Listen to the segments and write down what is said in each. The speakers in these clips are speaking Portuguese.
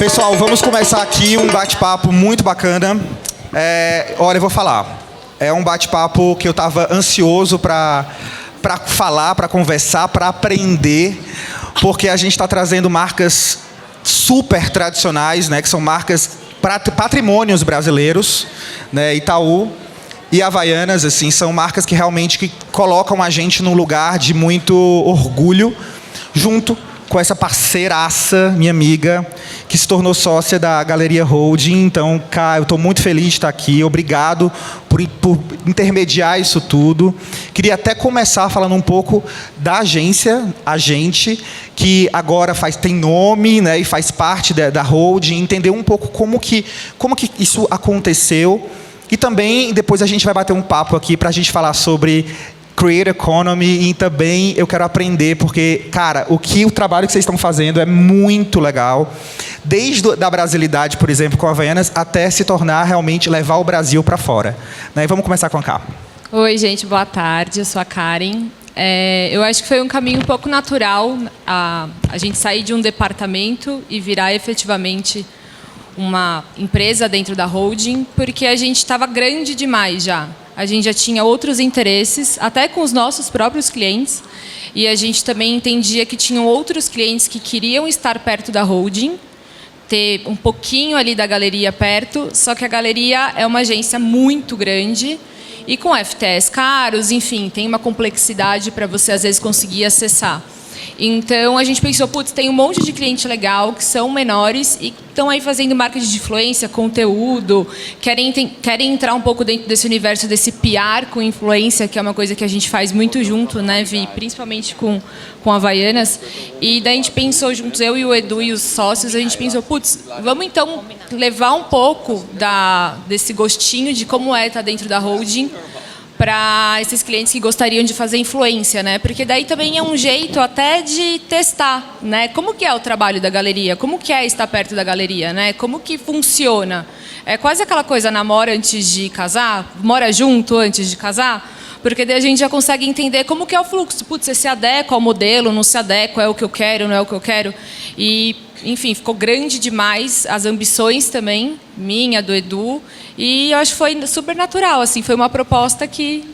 Pessoal, vamos começar aqui um bate-papo muito bacana. Olha, eu vou falar. É um bate-papo que eu estava ansioso para falar, para conversar, para aprender, porque a gente está trazendo marcas super tradicionais, né, que são marcas patrimônios brasileiros, né, Itaú e Havaianas, assim, são marcas que realmente colocam a gente num lugar de muito orgulho, junto com essa parceiraça, minha amiga, que se tornou sócia da Galeria Holding. Então, Cá, eu estou muito feliz de estar aqui. Obrigado por intermediar isso tudo. Queria até começar falando um pouco da agência, a gente, que agora tem nome, né, e faz parte da Holding, entender um pouco como que isso aconteceu. E também, depois a gente vai bater um papo aqui para a gente falar sobre Creator Economy, e também eu quero aprender, porque, cara, o trabalho que vocês estão fazendo é muito legal, desde da brasilidade, por exemplo, com a Havaianas, até se tornar realmente, levar o Brasil para fora. Né? E vamos começar com a Cá. Oi, gente, boa tarde, eu sou a Karen. Eu acho que foi um caminho um pouco natural a gente sair de um departamento e virar efetivamente uma empresa dentro da holding, porque a gente estava grande demais já. A gente já tinha outros interesses, até com os nossos próprios clientes, e a gente também entendia que tinham outros clientes que queriam estar perto da holding, ter um pouquinho ali da galeria perto, só que a galeria é uma agência muito grande, e com FTEs caros, enfim, tem uma complexidade para você, às vezes, conseguir acessar. Então, a gente pensou, putz, tem um monte de cliente legal que são menores e estão aí fazendo marketing de influência, conteúdo, querem entrar um pouco dentro desse universo desse PR com influência, que é uma coisa que a gente faz muito junto, né, Vi? Principalmente com Havaianas. E daí a gente pensou juntos, eu e o Edu e os sócios, a gente pensou, putz, vamos então levar um pouco desse gostinho de como é estar dentro da holding para esses clientes que gostariam de fazer influência, né? Porque daí também é um jeito até de testar, né? Como que é o trabalho da galeria? Como que é estar perto da galeria, né? Como que funciona? É quase aquela coisa, namora antes de casar, mora junto antes de casar, porque daí a gente já consegue entender como que é o fluxo. Putz, você se adequa ao modelo, não se adequa, é o que eu quero, não é o que eu quero. E, enfim, ficou grande demais, as ambições também, minha, do Edu, e eu acho que foi super natural, assim, foi uma proposta que,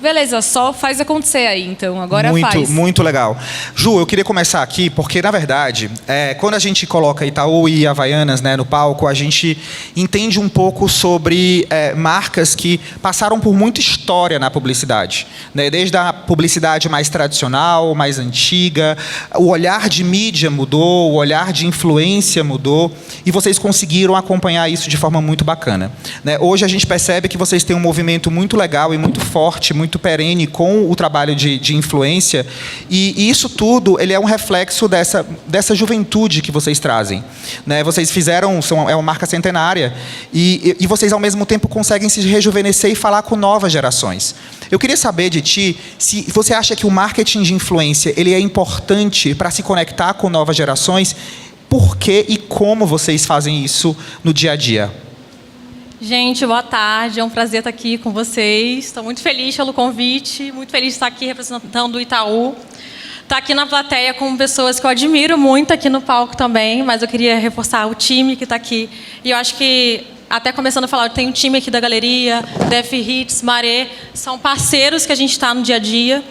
beleza, só faz acontecer aí, então, agora faz. Muito legal. Ju, eu queria começar aqui, porque, na verdade, quando a gente coloca Itaú e Havaianas, né, no palco, a gente entende um pouco sobre marcas que passaram por muita história na publicidade. Né? Desde a publicidade mais tradicional, mais antiga, o olhar de mídia mudou, o olhar de influência mudou, e vocês conseguiram acompanhar isso de forma muito bacana. Né? Hoje a gente percebe que vocês têm um movimento muito legal e muito forte, muito perene com o trabalho de influência, e isso tudo ele é um reflexo dessa juventude que vocês trazem. Né? Vocês é uma marca centenária, e vocês ao mesmo tempo conseguem se rejuvenescer e falar com novas gerações. Eu queria saber de ti, se você acha que o marketing de influência ele é importante para se conectar com novas gerações, por que e como vocês fazem isso no dia a dia? Gente, boa tarde, é um prazer estar aqui com vocês. Estou muito feliz pelo convite, muito feliz de estar aqui representando o Itaú. Estar aqui na plateia com pessoas que eu admiro muito aqui no palco também, mas eu queria reforçar o time que está aqui. E eu acho que, até começando a falar, tem um time aqui da galeria, Def Hits, Maré, são parceiros que a gente está no dia a dia.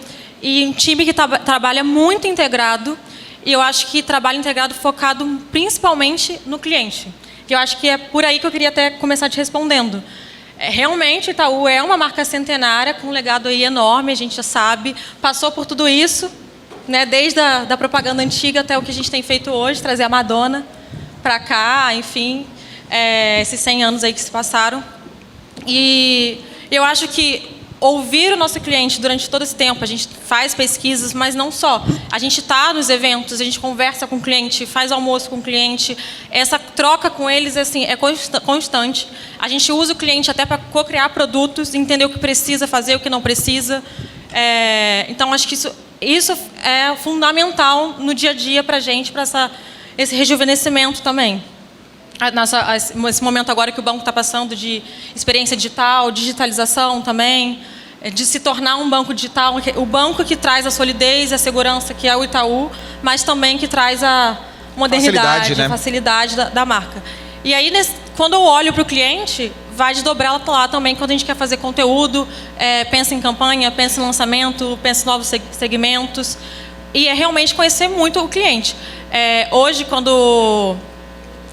E um time que trabalha muito integrado, e eu acho que trabalho integrado focado principalmente no cliente. Que eu acho que é por aí que eu queria até começar te respondendo. Realmente, Itaú é uma marca centenária, com um legado aí enorme, a gente já sabe, passou por tudo isso, né, desde a propaganda antiga até o que a gente tem feito hoje, trazer a Madonna para cá, enfim, esses 100 anos aí que se passaram. E eu acho que ouvir o nosso cliente durante todo esse tempo, a gente faz pesquisas, mas não só. A gente está nos eventos, a gente conversa com o cliente, faz almoço com o cliente. Essa troca com eles assim, é constante. A gente usa o cliente até para co-criar produtos, entender o que precisa fazer, o que não precisa. Então, acho que isso é fundamental no dia a dia para a gente, para esse rejuvenescimento também. Esse momento agora que o banco está passando de experiência digital, digitalização também, de se tornar um banco digital, o banco que traz a solidez e a segurança, que é o Itaú, mas também que traz modernidade, Facilidade, né? facilidade da marca. E aí, quando eu olho para o cliente, vai desdobrar lá também quando a gente quer fazer conteúdo, pensa em campanha, pensa em lançamento, pensa em novos segmentos. E é realmente conhecer muito o cliente. Hoje, quando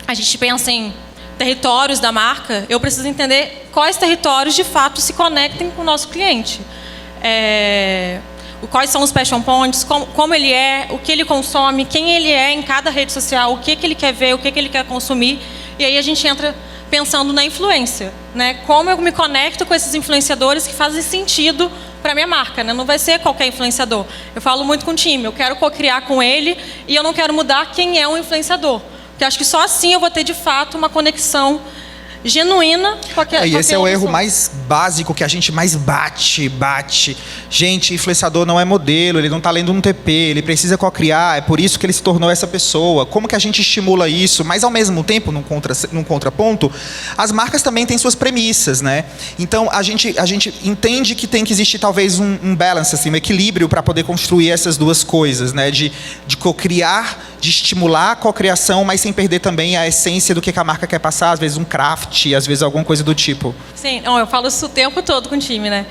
a gente pensa em territórios da marca, eu preciso entender quais territórios de fato se conectem com o nosso cliente. Quais são os passion points, como ele é, o que ele consome, quem ele é em cada rede social, o que ele quer ver, o que ele quer consumir. E aí a gente entra pensando na influência, né? Como eu me conecto com esses influenciadores que fazem sentido para a minha marca, né? Não vai ser qualquer influenciador. Eu falo muito com o time, eu quero co-criar com ele e eu não quero mudar quem é um influenciador. Porque acho que só assim eu vou ter, de fato, uma conexão genuína com aquela E esse é o erro pessoa. mais básico que a gente mais bate. Gente, influenciador não é modelo, ele não está lendo um TP, ele precisa co-criar, é por isso que ele se tornou essa pessoa. Como que a gente estimula isso? Mas, ao mesmo tempo, num contraponto, as marcas também têm suas premissas, né? Então, a gente entende que tem que existir, talvez, um balance, assim, um equilíbrio para poder construir essas duas coisas, né? De co-criar, de estimular a co-criação, mas sem perder também a essência do que a marca quer passar, às vezes um craft, às vezes alguma coisa do tipo. Sim, não, eu falo isso o tempo todo com o time, né?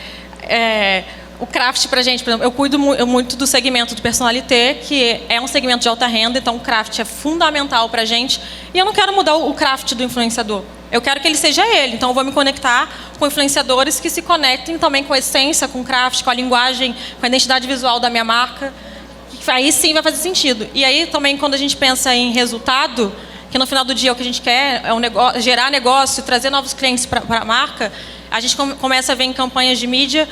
O craft pra gente, por exemplo, eu cuido muito do segmento de personalité, que é um segmento de alta renda, então o craft é fundamental pra gente. E eu não quero mudar o craft do influenciador. Eu quero que ele seja ele. Então eu vou me conectar com influenciadores que se conectem também com a essência, com o craft, com a linguagem, com a identidade visual da minha marca. Aí sim vai fazer sentido. E aí também, quando a gente pensa em resultado, que no final do dia o que a gente quer é gerar negócio, trazer novos clientes para a marca, a gente começa a ver em campanhas de mídia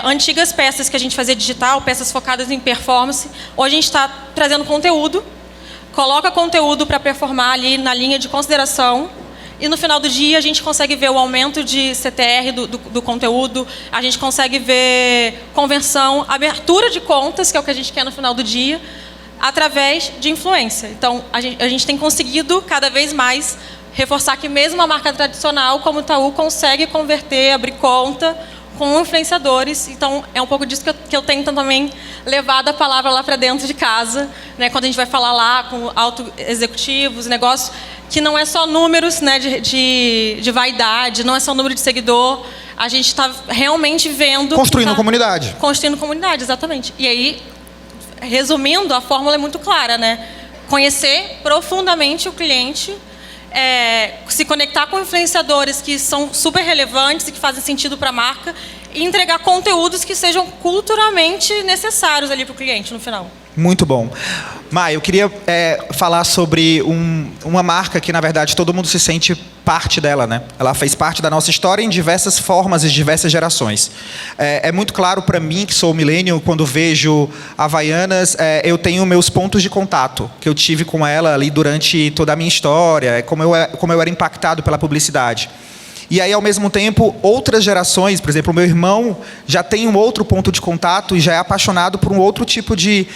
antigas peças que a gente fazia digital, peças focadas em performance. Hoje a gente está trazendo conteúdo, coloca conteúdo para performar ali na linha de consideração, e no final do dia a gente consegue ver o aumento de CTR do conteúdo, a gente consegue ver conversão, abertura de contas, que é o que a gente quer no final do dia, através de influência. Então, a gente tem conseguido cada vez mais reforçar que mesmo uma marca tradicional como o Itaú consegue converter, abrir conta com influenciadores. Então, é um pouco disso que eu tento também levar a palavra lá para dentro de casa, né? Quando a gente vai falar lá com alto executivos, negócios, que não é só números, né, de vaidade, não é só número de seguidor. A gente está realmente vendo... Construindo comunidade. Construindo comunidade, exatamente. E aí, resumindo, a fórmula é muito clara, né? Conhecer profundamente o cliente, se conectar com influenciadores que são super relevantes e que fazem sentido para a marca e entregar conteúdos que sejam culturalmente necessários ali para o cliente no final. Muito bom. Mai, eu queria falar sobre uma marca que, na verdade, todo mundo se sente parte dela, né? Ela fez parte da nossa história em diversas formas e diversas gerações. É muito claro para mim, que sou millennial, quando vejo Havaianas, eu tenho meus pontos de contato que eu tive com ela ali durante toda a minha história, como eu era impactado pela publicidade. E aí, ao mesmo tempo, outras gerações, por exemplo, o meu irmão já tem um outro ponto de contato e já é apaixonado por um outro tipo de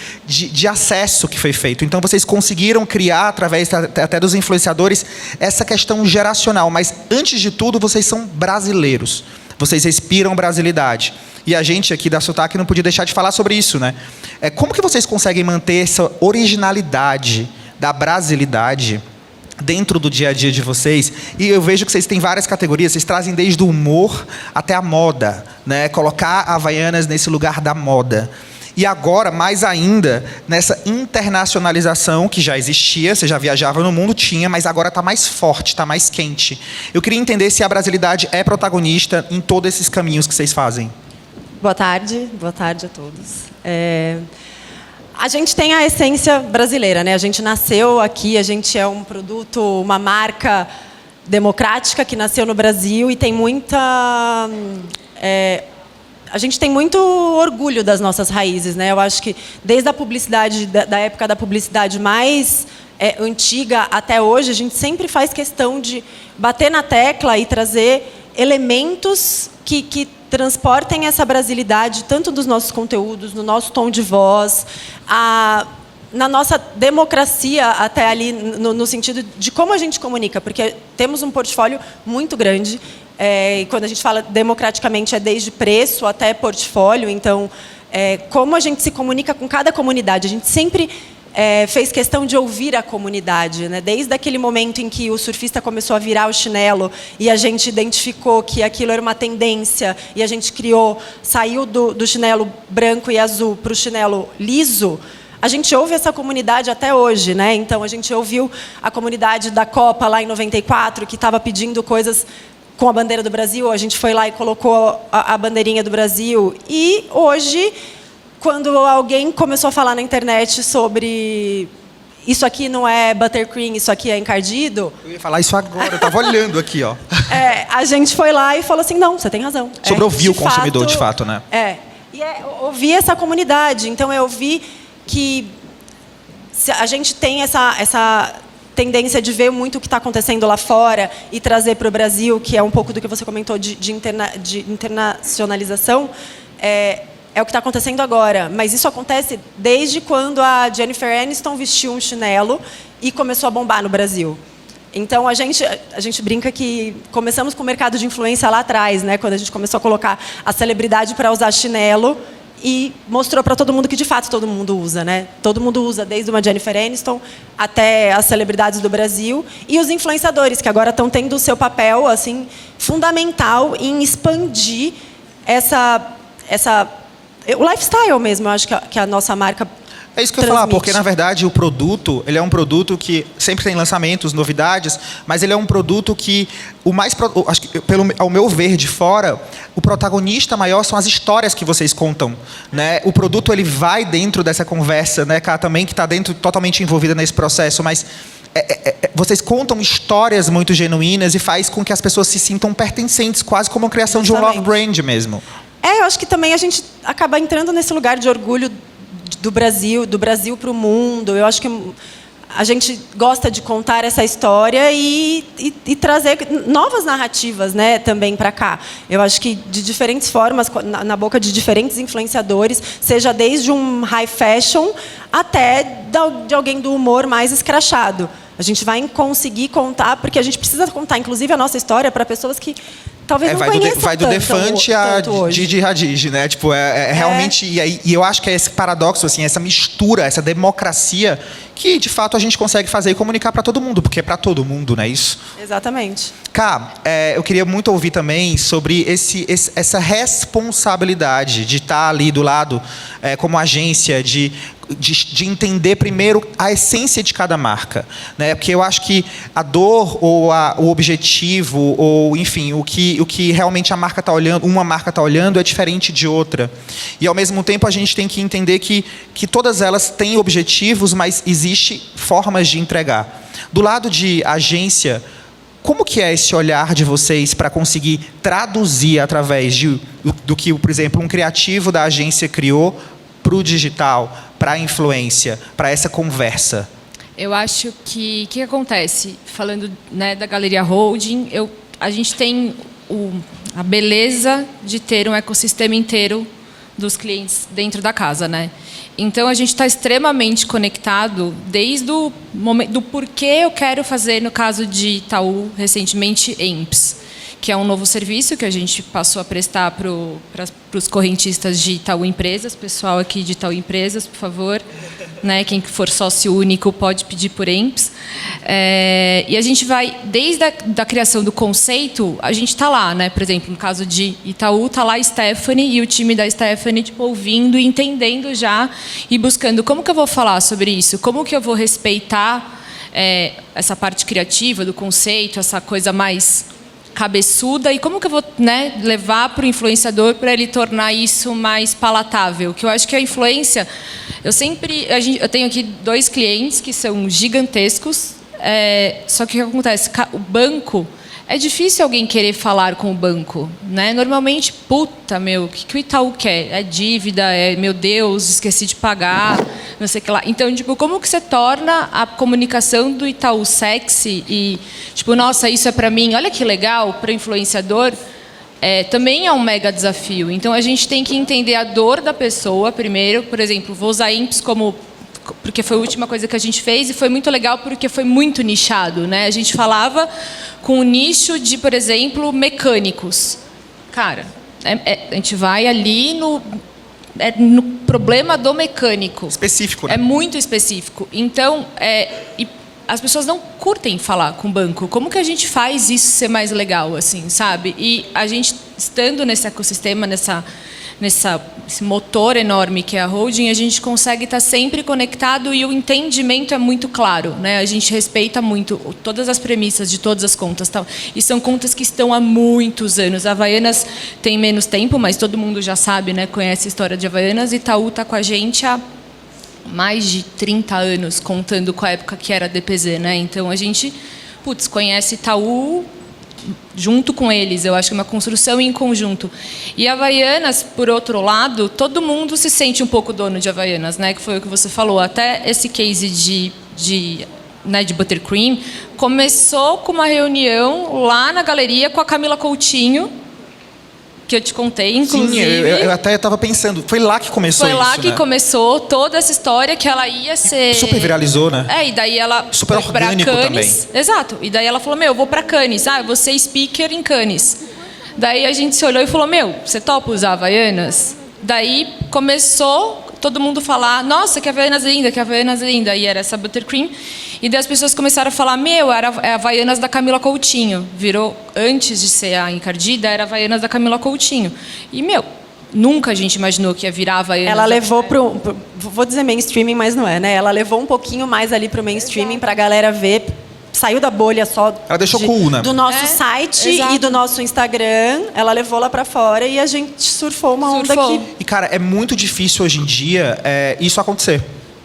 acesso que foi feito. Então, vocês conseguiram criar, através até dos influenciadores, essa questão geracional. Mas, antes de tudo, vocês são brasileiros. Vocês respiram brasilidade. E a gente aqui da Sotaque não podia deixar de falar sobre isso, né? Como que vocês conseguem manter essa originalidade da brasilidade dentro do dia a dia de vocês? E eu vejo que vocês têm várias categorias, vocês trazem desde o humor até a moda, né? Colocar a Havaianas nesse lugar da moda. E agora, mais ainda, nessa internacionalização que já existia, você já viajava no mundo, tinha, mas agora está mais forte, está mais quente. Eu queria entender se a brasilidade é protagonista em todos esses caminhos que vocês fazem. Boa tarde a todos. A gente tem a essência brasileira, né? A gente nasceu aqui, a gente é um produto, uma marca democrática que nasceu no Brasil e tem muita... a gente tem muito orgulho das nossas raízes, né? Eu acho que desde a publicidade, da época da publicidade mais antiga até hoje, a gente sempre faz questão de bater na tecla e trazer elementos que transportem essa brasilidade, tanto dos nossos conteúdos, no nosso tom de voz, na nossa democracia, até ali, no sentido de como a gente comunica, porque temos um portfólio muito grande, e quando a gente fala democraticamente, é desde preço até portfólio, então, como a gente se comunica com cada comunidade. A gente sempre fez questão de ouvir a comunidade, né? Desde aquele momento em que o surfista começou a virar o chinelo e a gente identificou que aquilo era uma tendência e a gente saiu do chinelo branco e azul para o chinelo liso, a gente ouve essa comunidade até hoje, né? Então, a gente ouviu a comunidade da Copa lá em 94, que estava pedindo coisas com a bandeira do Brasil, a gente foi lá e colocou a bandeirinha do Brasil. E hoje, quando alguém começou a falar na internet sobre isso aqui não é buttercream, isso aqui é encardido... Eu ia falar isso agora, eu estava olhando aqui, ó. A gente foi lá e falou assim, não, você tem razão. Sobre ouvir o consumidor, de fato, né? Ouvir essa comunidade. Então, eu ouvi que a gente tem essa tendência de ver muito o que está acontecendo lá fora e trazer para o Brasil, que é um pouco do que você comentou de internacionalização, é o que está acontecendo agora. Mas isso acontece desde quando a Jennifer Aniston vestiu um chinelo e começou a bombar no Brasil. Então, a gente brinca que começamos com o mercado de influência lá atrás, né? Quando a gente começou a colocar a celebridade para usar chinelo e mostrou para todo mundo que, de fato, todo mundo usa, né? Todo mundo usa, desde uma Jennifer Aniston até as celebridades do Brasil. E os influenciadores, que agora estão tendo o seu papel assim, fundamental em expandir o lifestyle mesmo, eu acho que a nossa marca É isso que eu ia falar, porque, na verdade, o produto, ele é um produto que sempre tem lançamentos, novidades, mas ele é um produto que, acho que, ao meu ver, de fora, o protagonista maior são as histórias que vocês contam, né? O produto, ele vai dentro dessa conversa, né, Cá, também, que está totalmente envolvida nesse processo, mas vocês contam histórias muito genuínas e faz com que as pessoas se sintam pertencentes, quase como a criação de um love brand mesmo. Eu acho que também a gente acaba entrando nesse lugar de orgulho do Brasil para o mundo. Eu acho que a gente gosta de contar essa história e trazer novas narrativas, né, também para cá. Eu acho que de diferentes formas, na boca de diferentes influenciadores, seja desde um high fashion até de alguém do humor mais escrachado. A gente vai conseguir contar, porque a gente precisa contar, inclusive, a nossa história para pessoas que talvez não conheçam vai do Defante a Gigi Hadid, né? Tipo, realmente... E eu acho que é esse paradoxo, assim, essa mistura, essa democracia que, de fato, a gente consegue fazer e comunicar para todo mundo, porque é para todo mundo, não é isso? Exatamente. Cá, eu queria muito ouvir também sobre essa responsabilidade de estar ali do lado como agência, de entender primeiro a essência de cada marca, né? Porque eu acho que a dor ou o objetivo ou, enfim, o que realmente uma marca está olhando é diferente de outra. E, ao mesmo tempo, a gente tem que entender que todas elas têm objetivos, mas existem formas de entregar. Do lado de agência, como que é esse olhar de vocês para conseguir traduzir através do que, por exemplo, um criativo da agência criou para o digital, para a influência, para essa conversa? Eu acho que o que acontece, falando, né, da Galeria Holding, a gente tem a beleza de ter um ecossistema inteiro dos clientes dentro da casa, né? Então, a gente está extremamente conectado desde o momento do porquê eu quero fazer, no caso de Itaú, recentemente, EMPS, que é um novo serviço que a gente passou a prestar para os correntistas de Itaú Empresas. Pessoal aqui de Itaú Empresas, por favor, né? Quem for sócio único pode pedir por EMPS. E a gente vai, desde a criação do conceito, a gente está lá, né? Por exemplo, no caso de Itaú, está lá a Stephanie e o time da Stephanie, tipo, ouvindo e entendendo já e buscando como que eu vou falar sobre isso, como que eu vou respeitar essa parte criativa do conceito, essa coisa mais cabeçuda, e como que eu vou, né, levar para o influenciador para ele tornar isso mais palatável. Que eu acho que a influência... Eu tenho aqui 2 clientes que são gigantescos, só que o que acontece? O banco... É difícil alguém querer falar com o banco, né? Normalmente, o que o Itaú quer? É dívida, meu Deus, esqueci de pagar, não sei o que lá. Então, tipo, como que você torna a comunicação do Itaú sexy e, tipo, nossa, isso é para mim, olha que legal, para o influenciador, também é um mega desafio. Então, a gente tem que entender a dor da pessoa primeiro. Por exemplo, vou usar IMPS porque foi a última coisa que a gente fez e foi muito legal porque foi muito nichado, né? A gente falava com o nicho de, por exemplo, mecânicos. Cara, a gente vai ali é no problema do mecânico. Específico, né? É muito específico. Então, e as pessoas não curtem falar com o banco. Como que a gente faz isso ser mais legal, assim, sabe? E a gente, estando nesse ecossistema, esse motor enorme que é a holding, a gente consegue estar sempre conectado e o entendimento é muito claro, né? A gente respeita muito todas as premissas de todas as contas, tal. E são contas que estão há muitos anos. A Havaianas tem menos tempo, mas todo mundo já sabe, né? Conhece a história de Havaianas. Itaú está com a gente há mais de 30 anos, contando com a época que era DPZ, né? Então a gente, conhece Itaú junto com eles. Eu acho que é uma construção em conjunto. E Havaianas, por outro lado, todo mundo se sente um pouco dono de Havaianas, né? Que foi o que você falou. Até esse case de Buttercream começou com uma reunião lá na galeria com a Camila Coutinho, que eu te contei, inclusive. Sim, eu até estava pensando, foi lá que começou isso, Foi lá que né? começou toda essa história que ela ia ser... Super viralizou, né? E daí ela super foi pra orgânico Cannes. também. Exato. E daí ela falou, eu vou pra Cannes. Eu vou ser speaker em Cannes. Daí a gente se olhou e falou, você topa usar Havaianas? Daí começou todo mundo falar, nossa, que Havaianas linda, que Havaianas linda. E era essa Buttercream. E daí as pessoas começaram a falar, era a Havaianas da Camila Coutinho. Virou, antes de ser a encardida, era a Havaianas da Camila Coutinho. E, nunca a gente imaginou que ia virar a Havaianas. Ela levou vou dizer mainstreaming, mas não é, né? Ela levou um pouquinho mais ali pro mainstreaming para a galera ver. Saiu da bolha só Ela deixou cool, né? do nosso site exato. e do nosso Instagram. Ela levou lá para fora e a gente surfou uma onda que... E, cara, é muito difícil hoje em dia isso acontecer.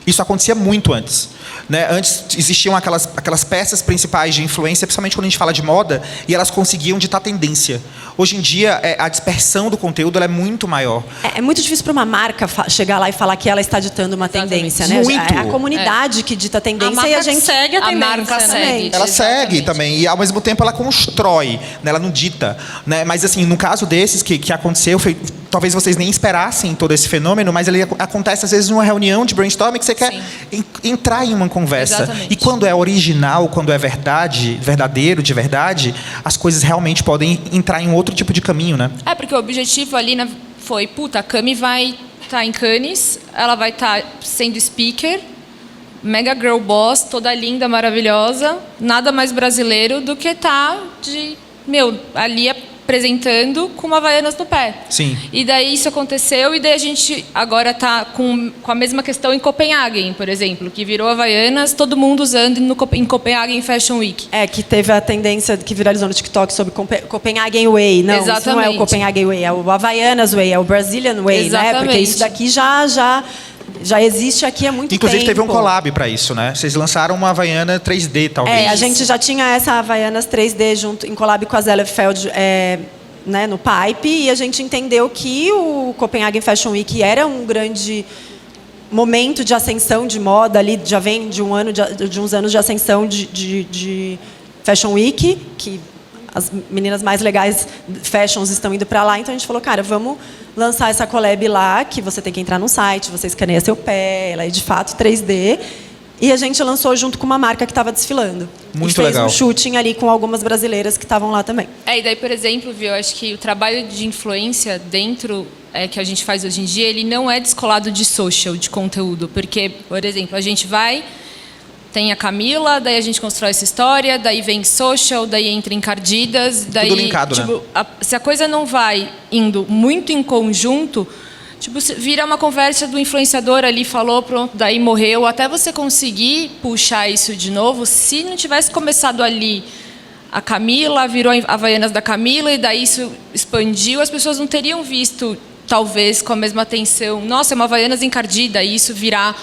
Isso acontecia muito antes. Né? Antes existiam aquelas peças principais de influência, principalmente quando a gente fala de moda, e elas conseguiam ditar tendência. Hoje em dia, a dispersão do conteúdo ela é muito maior. É muito difícil para uma marca chegar lá e falar que ela está ditando uma tendência, né? Muito. É a comunidade que dita a tendência A marca e a gente segue a A tendência, marca né? segue. Ela Exatamente. segue também, e ao mesmo tempo ela constrói, né? Ela não dita. Né? Mas assim, no caso desses que aconteceu, talvez vocês nem esperassem todo esse fenômeno, mas ele acontece às vezes numa reunião de brainstorming que você quer entrar em uma conversa. Exatamente. E quando é original, quando é verdadeiro, de verdade, as coisas realmente podem entrar em outro tipo de caminho, né? Porque o objetivo ali foi, a Cami vai estar em Cannes, ela vai estar sendo speaker, mega girl boss, toda linda, maravilhosa, nada mais brasileiro do que estar ali apresentando com uma Havaianas no pé. Sim. E daí isso aconteceu e daí a gente agora está com a mesma questão em Copenhagen, por exemplo, que virou Havaianas, todo mundo usando em Copenhagen Fashion Week. que teve a tendência que viralizou no TikTok sobre Copenhagen Way. Não, isso não é o Exatamente. Copenhagen Way, é o Havaianas Way, é o Brazilian Way, né? Porque Exatamente. isso daqui já existe aqui há muito Inclusive tempo. teve um collab para isso, né? Vocês lançaram uma Havaiana 3D, talvez. A gente já tinha essa Havaianas 3D junto, em collab com a Zellerfeld, né, no Pipe, e a gente entendeu que o Copenhagen Fashion Week era um grande momento de ascensão de moda, ali já vem de uns anos de ascensão de Fashion Week, que as meninas mais legais fashions estão indo para lá, então a gente falou, cara, vamos lançar essa collab lá, que você tem que entrar no site, você escaneia seu pé, ela é de fato 3D, e a gente lançou junto com uma marca que estava desfilando. Muito e fez legal. um shooting ali com algumas brasileiras que estavam lá também. E daí, por exemplo, eu acho que o trabalho de influência dentro que a gente faz hoje em dia, ele não é descolado de social, de conteúdo, porque, por exemplo, a gente tem a Camila, daí a gente constrói essa história, daí vem social, daí entra encardidas, daí Tudo linkado, né? Se a coisa não vai indo muito em conjunto, vira uma conversa do influenciador ali, falou, pronto, daí morreu, até você conseguir puxar isso de novo, se não tivesse começado ali a Camila, virou a Havaianas da Camila, e daí isso expandiu, as pessoas não teriam visto, talvez, com a mesma atenção, nossa, é uma Havaianas encardida, e isso virar,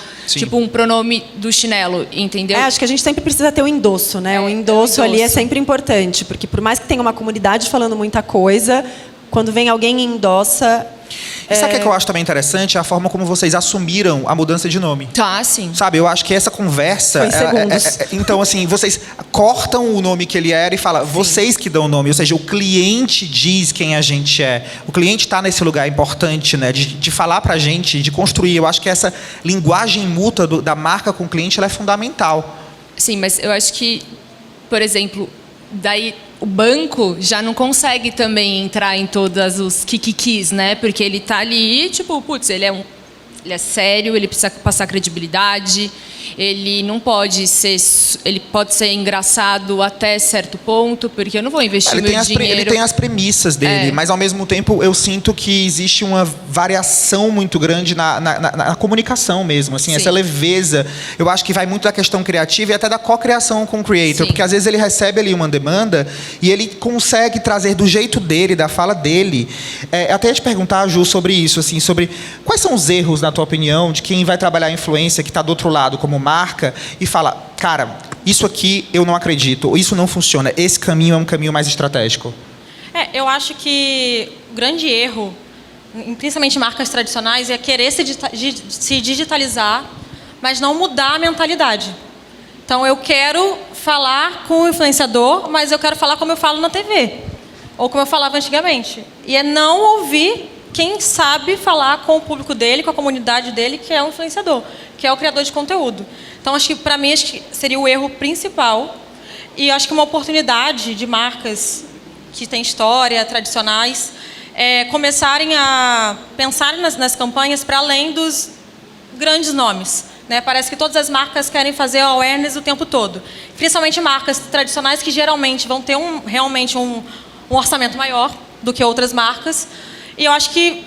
um pronome do chinelo, entendeu? Acho que a gente sempre precisa ter um endosso, né? O endosso ali é sempre importante, porque por mais que tenha uma comunidade falando muita coisa, quando vem alguém e endossa... E sabe o que eu acho também interessante? É a forma como vocês assumiram a mudança de nome. Sim. Sabe, eu acho que essa conversa... Foi em segundos. Então, assim, vocês cortam o nome que ele era e falam, vocês que dão o nome. Ou seja, o cliente diz quem a gente é. O cliente está nesse lugar importante, né? De falar pra gente, de construir. Eu acho que essa linguagem mútua da marca com o cliente, ela é fundamental. Sim, mas eu acho que, por exemplo, daí o banco já não consegue também entrar em todas os kikikis, né? Porque ele tá ali, tipo, putz, ele é sério, ele precisa passar credibilidade, ele não pode ser... Ele pode ser engraçado até certo ponto, porque eu não vou investir meu dinheiro... Ele tem as premissas dele, mas ao mesmo tempo eu sinto que existe uma variação muito grande na comunicação mesmo, assim, essa leveza. Eu acho que vai muito da questão criativa e até da co-criação com o creator, porque às vezes ele recebe ali uma demanda e ele consegue trazer do jeito dele, da fala dele. Até ia te perguntar, Ju, sobre isso, assim, sobre quais são os erros, na tua opinião, de quem vai trabalhar a influência, que está do outro lado como marca, e fala, cara, isso aqui eu não acredito, ou isso não funciona, esse caminho é um caminho mais estratégico. Eu acho que o grande erro, principalmente em marcas tradicionais, é querer se digitalizar, mas não mudar a mentalidade. Então, eu quero falar com o influenciador, mas eu quero falar como eu falo na TV, ou como eu falava antigamente. E é não ouvir quem sabe falar com o público dele, com a comunidade dele, que é o influenciador, que é o criador de conteúdo. Então, acho que, para mim, acho que seria o erro principal. E acho que uma oportunidade de marcas que têm história, tradicionais, começarem a pensar nas campanhas para além dos grandes nomes. Né? Parece que todas as marcas querem fazer awareness o tempo todo. Principalmente marcas tradicionais que geralmente vão ter realmente um orçamento maior do que outras marcas. E eu acho que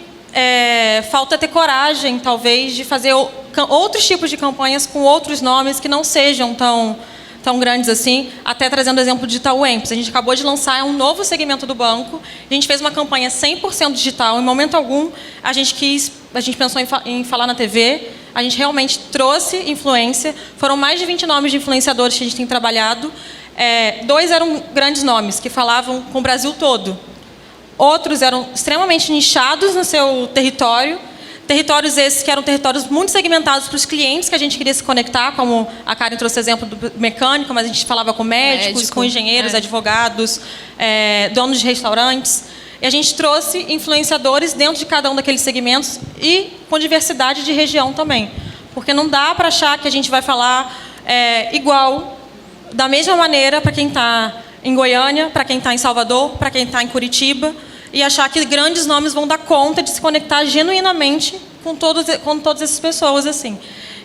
falta ter coragem, talvez, de fazer outros tipos de campanhas com outros nomes que não sejam tão grandes assim. Até trazendo o exemplo de Itaú Emps. A gente acabou de lançar um novo segmento do banco. A gente fez uma campanha 100% digital. Em momento algum, a gente pensou em falar na TV. A gente realmente trouxe influência. Foram mais de 20 nomes de influenciadores que a gente tem trabalhado. 2 eram grandes nomes, que falavam com o Brasil todo. Outros eram extremamente nichados no seu território. Territórios esses que eram territórios muito segmentados para os clientes que a gente queria se conectar, como a Karen trouxe o exemplo do mecânico, mas a gente falava com médicos, com engenheiros, advogados, donos de restaurantes. E a gente trouxe influenciadores dentro de cada um daqueles segmentos e com diversidade de região também. Porque não dá para achar que a gente vai falar igual, da mesma maneira, para quem está em Goiânia, para quem está em Salvador, para quem está em Curitiba, e achar que grandes nomes vão dar conta de se conectar genuinamente com todas essas pessoas, assim.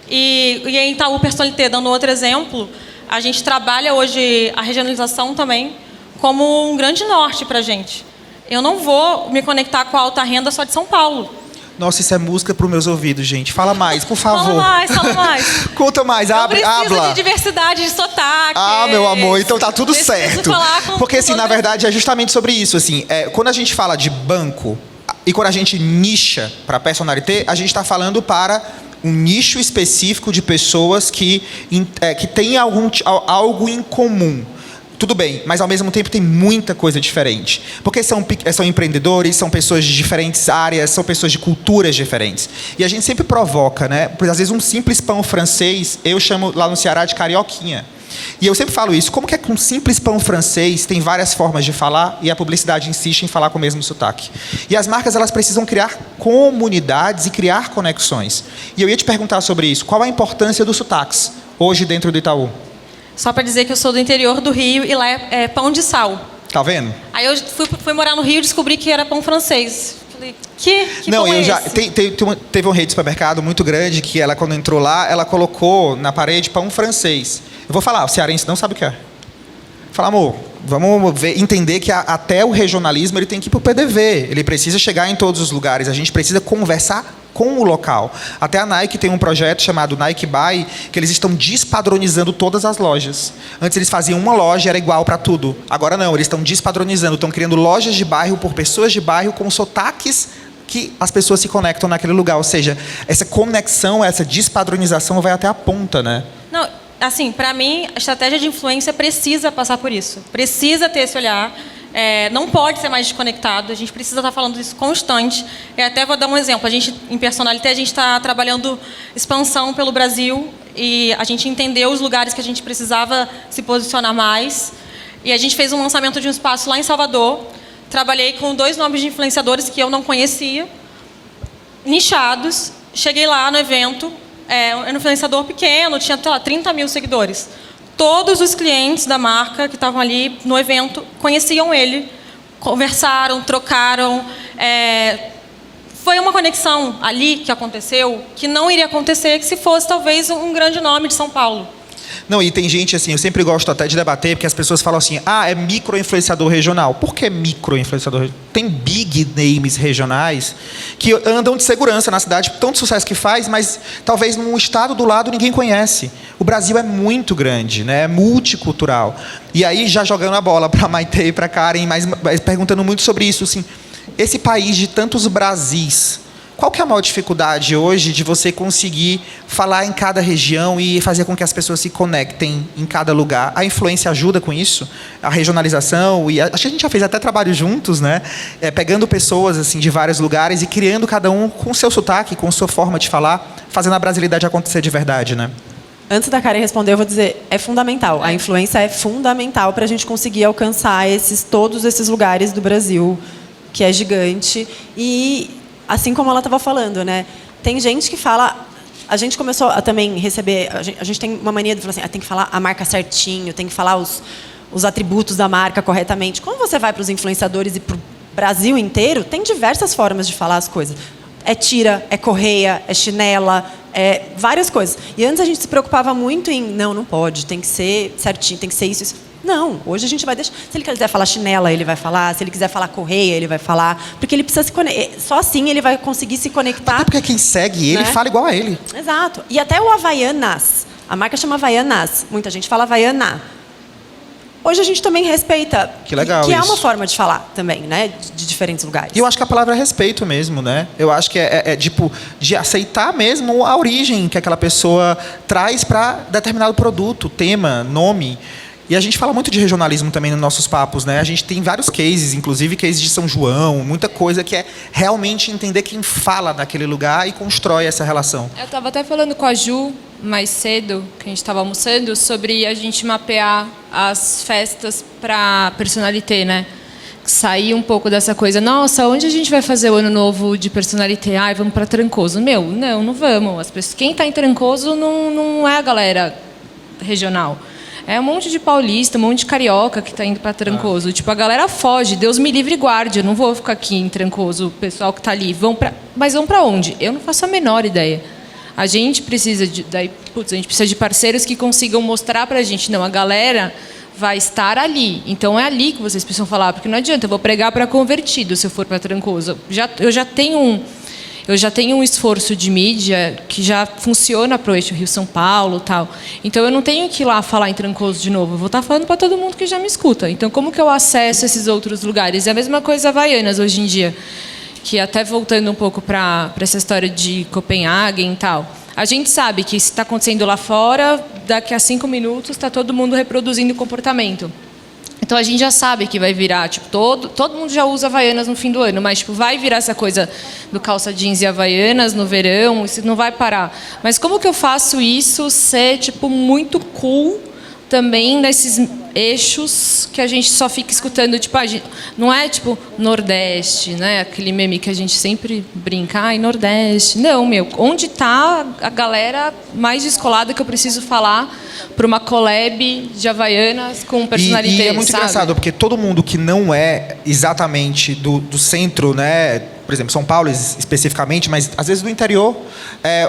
E em Itaú Personnalité, dando outro exemplo, a gente trabalha hoje a regionalização também como um grande norte para a gente. Eu não vou me conectar com a alta renda só de São Paulo. Nossa, isso é música para os meus ouvidos, gente. Fala mais, por favor. Fala mais. Conta mais, habla. Precisa de diversidade de sotaque. Meu amor, então tá tudo certo. Porque, assim, na verdade, é justamente sobre isso. Assim, quando a gente fala de banco e quando a gente nicha para personalité, a gente está falando para um nicho específico de pessoas que têm algo em comum. Tudo bem, mas ao mesmo tempo tem muita coisa diferente. Porque são empreendedores, são pessoas de diferentes áreas, são pessoas de culturas diferentes. E a gente sempre provoca, né? Porque às vezes um simples pão francês, eu chamo lá no Ceará de carioquinha. E eu sempre falo isso, como que um simples pão francês tem várias formas de falar e a publicidade insiste em falar com o mesmo sotaque? E as marcas, elas precisam criar comunidades e criar conexões. E eu ia te perguntar sobre isso, qual a importância dos sotaques hoje dentro do Itaú? Só para dizer que eu sou do interior do Rio e lá é pão de sal. Tá vendo? Aí eu fui morar no Rio e descobri que era pão francês. Falei, que não, pão eu é já esse? teve uma rede de supermercado muito grande que ela, quando entrou lá, ela colocou na parede pão francês. Eu vou falar, o cearense não sabe o que é. Fala, amor, vamos entender que até o regionalismo ele tem que ir para o PDV. Ele precisa chegar em todos os lugares. A gente precisa conversar com o local. Até a Nike tem um projeto chamado Nike Buy, que eles estão despadronizando todas as lojas. Antes eles faziam uma loja, era igual para tudo. Agora não, eles estão despadronizando, estão criando lojas de bairro por pessoas de bairro com sotaques que as pessoas se conectam naquele lugar. Ou seja, essa conexão, essa despadronização vai até a ponta, né? Não, assim, para mim, a estratégia de influência precisa passar por isso. Precisa ter esse olhar. Não pode ser mais desconectado, a gente precisa estar falando isso constante. E até vou dar um exemplo, a gente, em Personnalité, a gente está trabalhando expansão pelo Brasil e a gente entendeu os lugares que a gente precisava se posicionar mais. E a gente fez um lançamento de um espaço lá em Salvador. Trabalhei com 2 nomes de influenciadores que eu não conhecia, nichados. Cheguei lá no evento, um influenciador pequeno, tinha 30 mil seguidores. todos os clientes da marca que estavam ali no evento conheciam ele, conversaram, trocaram. Foi uma conexão ali que aconteceu que não iria acontecer que se fosse talvez um grande nome de São Paulo. Não, e tem gente assim, eu sempre gosto até de debater, porque as pessoas falam assim, é micro-influenciador regional. Por que micro-influenciador regional? Tem big names regionais que andam de segurança na cidade, tanto sucesso que faz, mas talvez num estado do lado ninguém conhece. O Brasil é muito grande, né? É multicultural. E aí, já jogando a bola para a Maitê e para a Karen, mas perguntando muito sobre isso, assim, esse país de tantos Brasis, qual que é a maior dificuldade hoje de você conseguir falar em cada região e fazer com que as pessoas se conectem em cada lugar? A influência ajuda com isso? A regionalização? E acho que a gente já fez até trabalho juntos, né? Pegando pessoas assim, de vários lugares e criando cada um com o seu sotaque, com a sua forma de falar, fazendo a brasilidade acontecer de verdade, né? Antes da Karen responder, eu vou dizer, é fundamental. A influência é fundamental para a gente conseguir alcançar todos esses lugares do Brasil, que é gigante. E assim como ela estava falando, né? Tem gente que fala... A gente começou a também receber... A gente tem uma mania de falar assim, tem que falar a marca certinho, tem que falar os atributos da marca corretamente. Quando você vai para os influenciadores e para o Brasil inteiro, tem diversas formas de falar as coisas. É tira, é correia, é chinela, é várias coisas. E antes a gente se preocupava muito em... Não pode, tem que ser certinho, tem que ser isso. Não, hoje a gente vai deixar... Se ele quiser falar chinela, ele vai falar. Se ele quiser falar correia, ele vai falar. Porque ele precisa se conectar. Só assim ele vai conseguir se conectar. Até porque quem segue ele, fala igual a ele. Exato. E até o Havaianas. A marca chama Havaianas. Muita gente fala Havaiana. Hoje a gente também respeita. Que legal que isso. é uma forma de falar também, né? De diferentes lugares. E eu acho que a palavra é respeito mesmo, né? Eu acho que tipo, de aceitar mesmo a origem que aquela pessoa traz para determinado produto, tema, nome. E a gente fala muito de regionalismo também nos nossos papos, né? A gente tem vários cases, inclusive cases de São João, muita coisa que é realmente entender quem fala naquele lugar e constrói essa relação. Eu estava até falando com a Ju mais cedo, que a gente estava almoçando, sobre a gente mapear as festas para personalité, né? Sair um pouco dessa coisa, nossa, onde a gente vai fazer o ano novo de personalité? Vamos para Trancoso. Não vamos. As pessoas, quem está em Trancoso não é a galera regional. É um monte de paulista, um monte de carioca que está indo para Trancoso. Tipo, a galera foge. Deus me livre e guarde. Eu não vou ficar aqui em Trancoso. O pessoal que está ali. Mas vão para onde? Eu não faço a menor ideia. A gente precisa de parceiros que consigam mostrar para a gente. Não, a galera vai estar ali. Então, é ali que vocês precisam falar. Porque não adianta, eu vou pregar para convertido se eu for para Trancoso. Eu já tenho um esforço de mídia que já funciona para o eixo Rio-São Paulo, tal. Então, eu não tenho que ir lá falar em Trancoso de novo. Eu vou estar falando para todo mundo que já me escuta. Então, como que eu acesso esses outros lugares? É a mesma coisa Havaianas hoje em dia, que até voltando um pouco para essa história de Copenhague e tal. A gente sabe que se está acontecendo lá fora, daqui a 5 minutos está todo mundo reproduzindo o comportamento. Então, a gente já sabe que vai virar, tipo, todo mundo já usa Havaianas no fim do ano, mas, tipo, vai virar essa coisa do calça jeans e Havaianas no verão, isso não vai parar. Mas como que eu faço isso ser, tipo, muito cool também nesses eixos que a gente só fica escutando, tipo, não é, tipo, Nordeste, né? Aquele meme que a gente sempre brinca, Nordeste. Não, onde está a galera mais descolada que eu preciso falar para uma collab de Havaianas com personalidade, e é muito engraçado, porque todo mundo que não é exatamente do centro, né? Por exemplo, São Paulo especificamente, mas às vezes do interior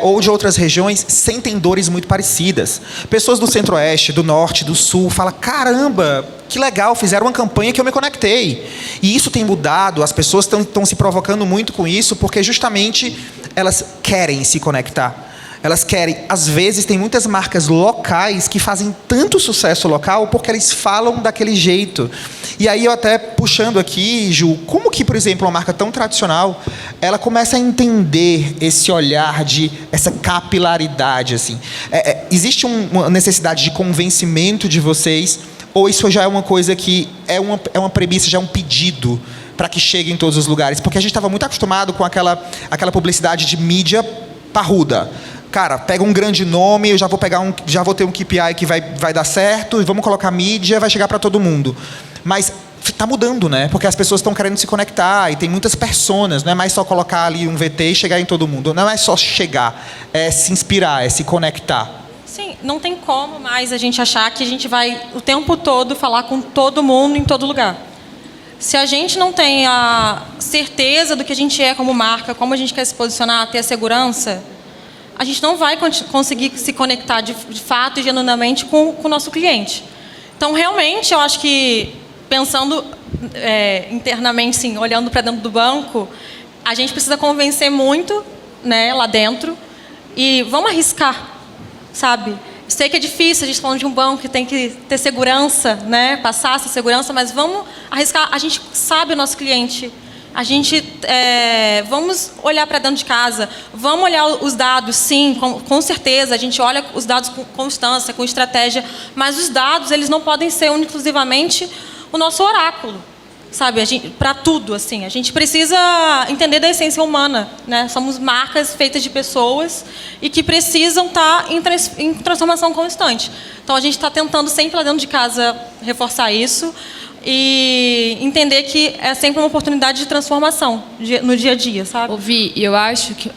ou de outras regiões, sentem dores muito parecidas. Pessoas do centro-oeste, do norte, do sul, falam, caramba, que legal, fizeram uma campanha que eu me conectei. E isso tem mudado, as pessoas estão se provocando muito com isso, porque justamente elas querem se conectar. Elas querem, às vezes, tem muitas marcas locais que fazem tanto sucesso local porque eles falam daquele jeito. E aí, eu até puxando aqui, Ju, como que, por exemplo, uma marca tão tradicional, ela começa a entender esse olhar essa capilaridade, assim. Existe uma necessidade de convencimento de vocês, ou isso já é uma coisa que é uma premissa, já é um pedido para que chegue em todos os lugares? Porque a gente estava muito acostumado com aquela publicidade de mídia parruda. Cara, pega um grande nome, eu já vou ter um KPI que vai dar certo, e vamos colocar mídia, vai chegar para todo mundo. Mas está mudando, né? Porque as pessoas estão querendo se conectar, e tem muitas personas, não é mais só colocar ali um VT e chegar em todo mundo. Não é só chegar, é se inspirar, é se conectar. Sim, não tem como mais a gente achar que a gente vai o tempo todo falar com todo mundo em todo lugar. Se a gente não tem a certeza do que a gente é como marca, como a gente quer se posicionar, ter a segurança, a gente não vai conseguir se conectar de fato e genuinamente com o nosso cliente. Então, realmente, eu acho que, pensando internamente, sim, olhando para dentro do banco, a gente precisa convencer muito, né, lá dentro, e vamos arriscar, sabe? Sei que é difícil, a gente está falando de um banco que tem que ter segurança, né? Passar essa segurança, mas vamos arriscar. A gente sabe o nosso cliente. A gente vamos olhar para dentro de casa, vamos olhar os dados, sim, com certeza. A gente olha os dados com constância, com estratégia, mas os dados eles não podem ser exclusivamente o nosso oráculo, sabe? Para tudo, assim, a gente precisa entender da essência humana, né? Somos marcas feitas de pessoas e que precisam estar em transformação constante. Então, a gente está tentando sempre lá dentro de casa reforçar isso e entender que é sempre uma oportunidade de transformação no dia a dia, sabe? Vi, eu acho que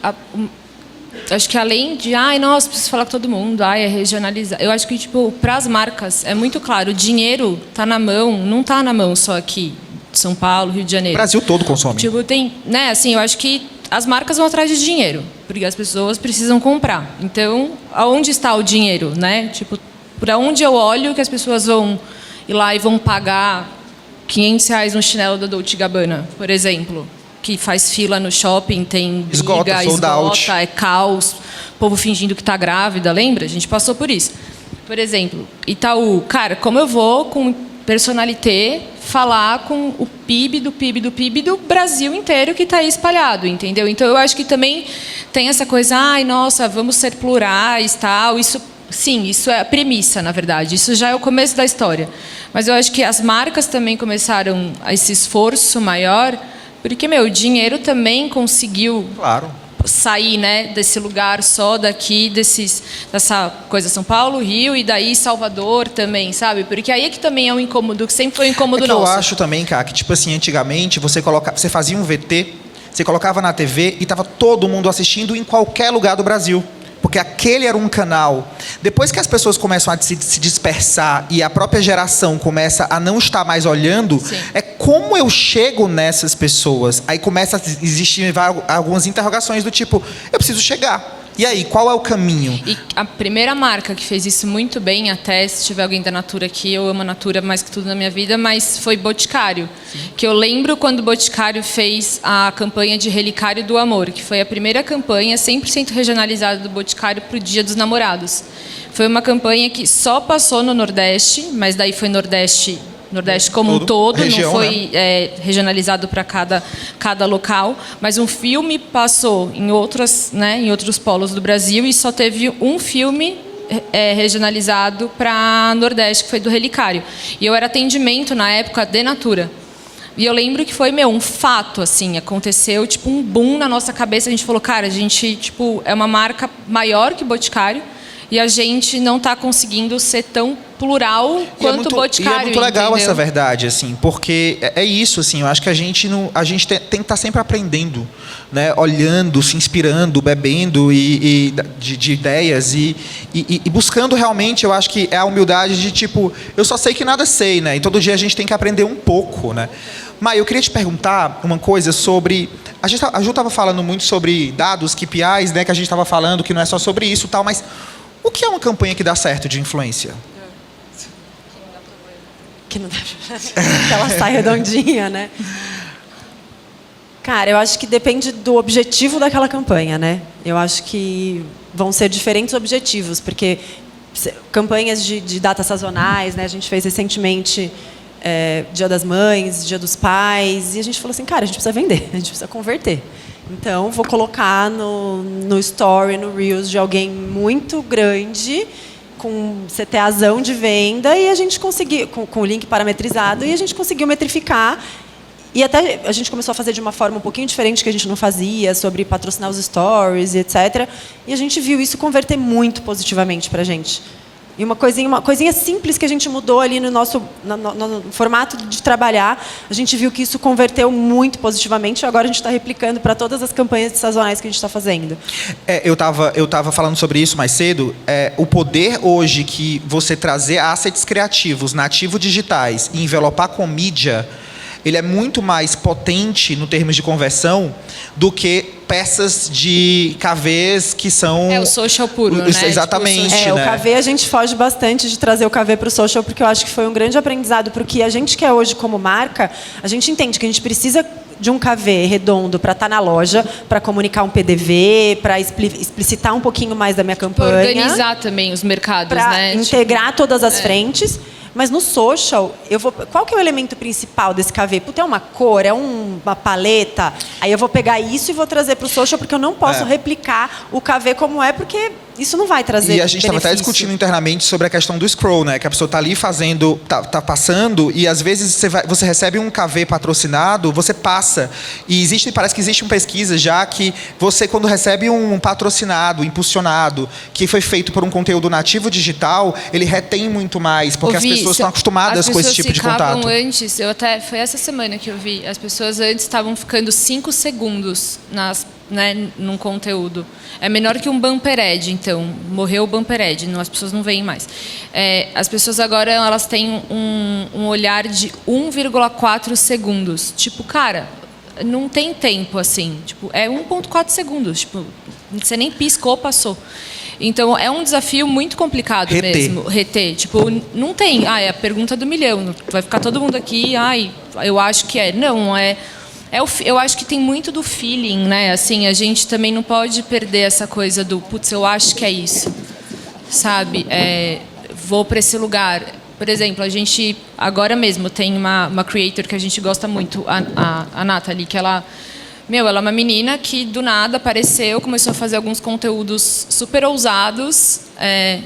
além de, nossa, preciso falar com todo mundo, é regionalizar. Eu acho que, tipo, para as marcas é muito claro, o dinheiro está na mão, não está na mão só aqui. São Paulo, Rio de Janeiro. O Brasil todo consome. Tipo, tem, né, assim, eu acho que as marcas vão atrás de dinheiro, porque as pessoas precisam comprar. Então, aonde está o dinheiro, né? Tipo, para onde eu olho que as pessoas vão ir lá e vão pagar R$500 no chinelo da Dolce & Gabbana, por exemplo, que faz fila no shopping, tem esgota, é caos, povo fingindo que está grávida, lembra? A gente passou por isso. Por exemplo, Itaú, cara, como eu vou com personalité falar com o PIB do Brasil inteiro que está aí espalhado, entendeu? Então, eu acho que também tem essa coisa, nossa, vamos ser plurais, tal, isso, sim, isso é a premissa, na verdade, isso já é o começo da história. Mas eu acho que as marcas também começaram a esse esforço maior, porque, o dinheiro também conseguiu... Claro. Sair, né, desse lugar só daqui, dessa coisa São Paulo, Rio e daí Salvador também, sabe? Porque aí é que também é um incômodo, que sempre foi um incômodo nosso. Eu acho também, cara, que tipo assim, antigamente você fazia um VT, você colocava na TV e tava todo mundo assistindo em qualquer lugar do Brasil. Porque aquele era um canal. Depois que as pessoas começam a se dispersar e a própria geração começa a não estar mais olhando, sim, é como eu chego nessas pessoas. Aí começa a existir algumas interrogações do tipo, eu preciso chegar. E aí, qual é o caminho? E a primeira marca que fez isso muito bem, até se tiver alguém da Natura aqui, eu amo a Natura mais que tudo na minha vida, mas foi Boticário. Sim. Que eu lembro quando o Boticário fez a campanha de Relicário do Amor, que foi a primeira campanha 100% regionalizada do Boticário para o Dia dos Namorados. Foi uma campanha que só passou no Nordeste, mas daí foi Nordeste como um todo, região, não foi, né, regionalizado para cada local, mas um filme passou em outros polos do Brasil e só teve um filme regionalizado para Nordeste, que foi do Relicário. E eu era atendimento na época de Natura. E eu lembro que foi, um fato, assim, aconteceu, tipo, um boom na nossa cabeça. A gente falou, cara, a gente, tipo, é uma marca maior que Boticário, e a gente não está conseguindo ser tão plural quanto o Boticário. E é muito legal, entendeu? Essa verdade, assim, porque é isso, assim, eu acho que a gente tem que estar sempre aprendendo, né, olhando, se inspirando, bebendo de ideias e buscando realmente, eu acho que é a humildade de tipo, eu só sei que nada sei, né, e todo dia a gente tem que aprender um pouco, né. Mai, eu queria te perguntar uma coisa sobre... A Ju estava falando muito sobre dados, KPIs, né, que a gente estava falando que não é só sobre isso e tal, mas o que é uma campanha que dá certo de influência? Que não dá que ela sai redondinha, né? Cara, eu acho que depende do objetivo daquela campanha, né? Eu acho que vão ser diferentes objetivos, porque campanhas de datas sazonais, né? A gente fez recentemente Dia das Mães, Dia dos Pais, e a gente falou assim, cara, a gente precisa vender, a gente precisa converter. Então, vou colocar no story, no Reels de alguém muito grande, com CTAzão de venda, e a gente conseguiu, com o link parametrizado, e a gente conseguiu metrificar. E até a gente começou a fazer de uma forma um pouquinho diferente que a gente não fazia, sobre patrocinar os stories e etc. E a gente viu isso converter muito positivamente para a gente. E uma coisinha simples que a gente mudou ali no nosso no formato de trabalhar, a gente viu que isso converteu muito positivamente e agora a gente está replicando para todas as campanhas sazonais que a gente está fazendo. Eu tava falando sobre isso mais cedo. O poder hoje que você trazer assets criativos, nativos digitais e envelopar com mídia, ele é muito mais potente no termos de conversão do que peças de KVs que são... o social puro, né? Exatamente. Tipo, o KV a gente foge bastante de trazer o KV para o social, porque eu acho que foi um grande aprendizado, porque a gente quer hoje como marca, a gente entende que a gente precisa de um KV redondo para estar na loja, para comunicar um PDV, para explicitar um pouquinho mais da minha campanha. Organizar também os mercados, para né? integrar todas as frentes. Mas no social, qual que é o elemento principal desse KV? Puta, é uma cor, é uma paleta? Aí eu vou pegar isso e vou trazer para o social, porque eu não posso replicar o KV como é, porque isso não vai trazer. E a gente estava até discutindo internamente sobre a questão do scroll, né? Que a pessoa está ali fazendo, tá passando, e às vezes você recebe um KV patrocinado, você passa. E parece que existe uma pesquisa já que você, quando recebe um patrocinado, impulsionado, que foi feito por um conteúdo nativo digital, ele retém muito mais, porque as pessoas estão acostumadas com esse tipo de contato. Antes, foi essa semana que eu vi, as pessoas antes estavam ficando 5 segundos num conteúdo. É menor que um bumper ad, então. Morreu o bumper ad, as pessoas não veem mais. As pessoas agora elas têm um olhar de 1,4 segundos. Tipo, cara, não tem tempo assim. Tipo, é 1,4 segundos. Tipo, você nem piscou, passou. Então, é um desafio muito complicado mesmo. Reter. Tipo, não tem. É a pergunta do milhão. Vai ficar todo mundo aqui. Eu acho que é. Não, eu acho que tem muito do feeling, né? Assim, a gente também não pode perder essa coisa do, putz, eu acho que é isso. Sabe? Vou para esse lugar. Por exemplo, a gente, agora mesmo, tem uma creator que a gente gosta muito, a Nathalie, que ela é uma menina que do nada apareceu, começou a fazer alguns conteúdos super ousados.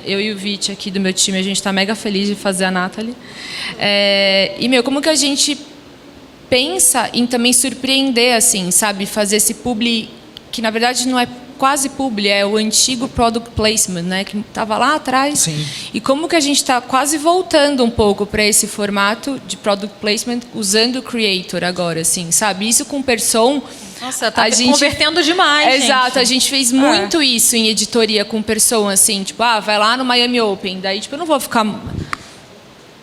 Eu e o Vit aqui do meu time, a gente está mega feliz de fazer a Nathalie. Como que a gente pensa em também surpreender, assim, sabe? Fazer esse publi, que na verdade não é quase publi, é o antigo product placement, né? Que estava lá atrás. Sim. E como que a gente está quase voltando um pouco para esse formato de product placement, usando o creator agora, assim, sabe? Isso com Person... Nossa, tá convertendo demais, Exato, gente. a gente fez muito isso em editoria com Person, assim, tipo, vai lá no Miami Open, daí, tipo, eu não vou ficar...